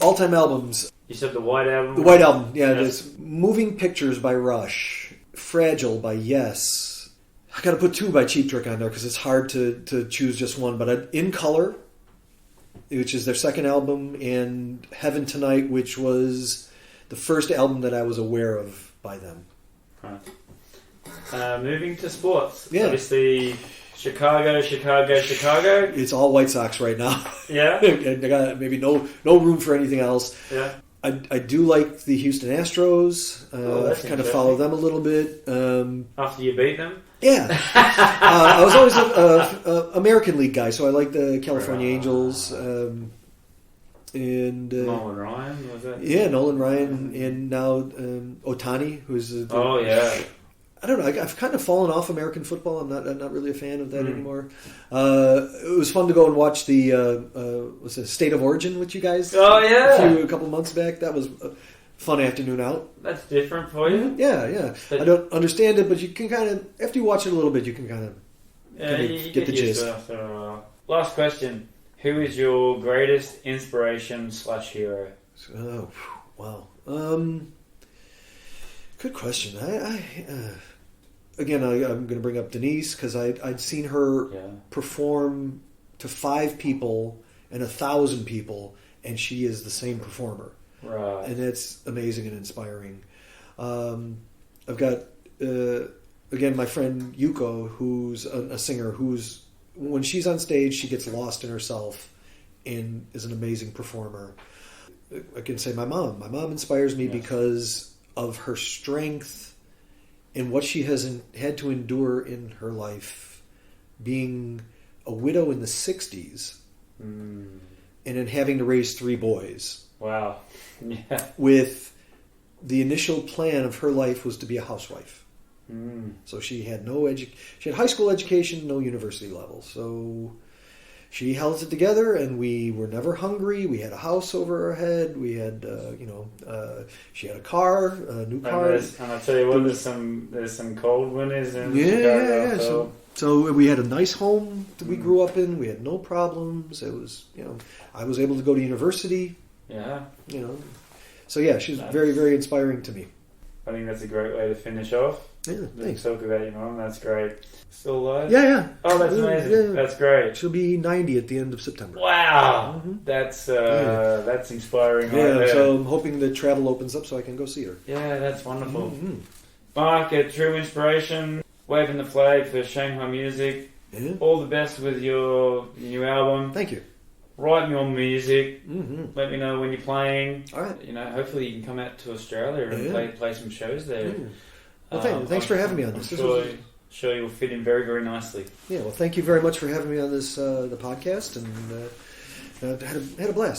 all-time albums. You said the White Album? The White Album, yeah. Yes. There's Moving Pictures by Rush, Fragile by Yes. I got to put 2 by Cheap Trick on there because it's hard to choose just one. But In Color, which is their second album, and Heaven Tonight, which was the first album that I was aware of by them. Right. Moving to sports. Yeah. Obviously, Chicago. It's all White Sox right now. Yeah? I got maybe no room for anything else. Yeah. I do like the Houston Astros. That's kind of follow them a little bit. After you beat them? Yeah. I was always a American League guy, so I like the California Angels. And Nolan Ryan, was that? Yeah, Nolan Ryan, and now Ohtani, who's oh yeah. I don't know. I've kind of fallen off American football. I'm not really a fan of that anymore. It was fun to go and watch the what's it, State of Origin with you guys. Oh yeah, a couple months back. That was a fun afternoon out. That's different for you. Yeah. But I don't understand it, but you can kind of after you watch it a little bit, you can kind of get the gist. Last question: who is your greatest inspiration / hero? Oh wow. Good question. Again, I'm going to bring up Denise because I'd seen her perform to 5 people and 1,000 people, and she is the same performer. Right. And that's amazing and inspiring. I've got again my friend Yuko, who's a singer. Who's when she's on stage, she gets lost in herself and is an amazing performer. I can say my mom. My mom inspires me because of her strength and what she has had to endure in her life, being a widow in the 60s and then having to raise 3 boys. Wow. Yeah. With the initial plan of her life was to be a housewife. So she had she had high school education, no university level. So she held it together, and we were never hungry. We had a house over our head. We had, she had a car, a new car. And I tell you what, there's some cold winters in Chicago. Yeah. So we had a nice home that we grew up in. We had no problems. It was, I was able to go to university. Yeah. So yeah, she's very, very inspiring to me. I think that's a great way to finish off. Yeah, thanks. Talk about your mom. That's great. Still alive? Yeah. Oh, that's amazing. Yeah. That's great. She'll be 90 at the end of September. Wow. That's inspiring. Yeah, right there. so I'm hoping that travel opens up so I can go see her. Yeah, that's wonderful. Mark, a true inspiration. Waving the flag for Shanghai music. Yeah. All the best with your new album. Thank you. Write more music. Let me know when you're playing. All right. Hopefully you can come out to Australia and play some shows there. Well, thanks for having me on this. I'm sure you'll fit in very, very nicely. Yeah, well, thank you very much for having me on this the podcast, and had a blast.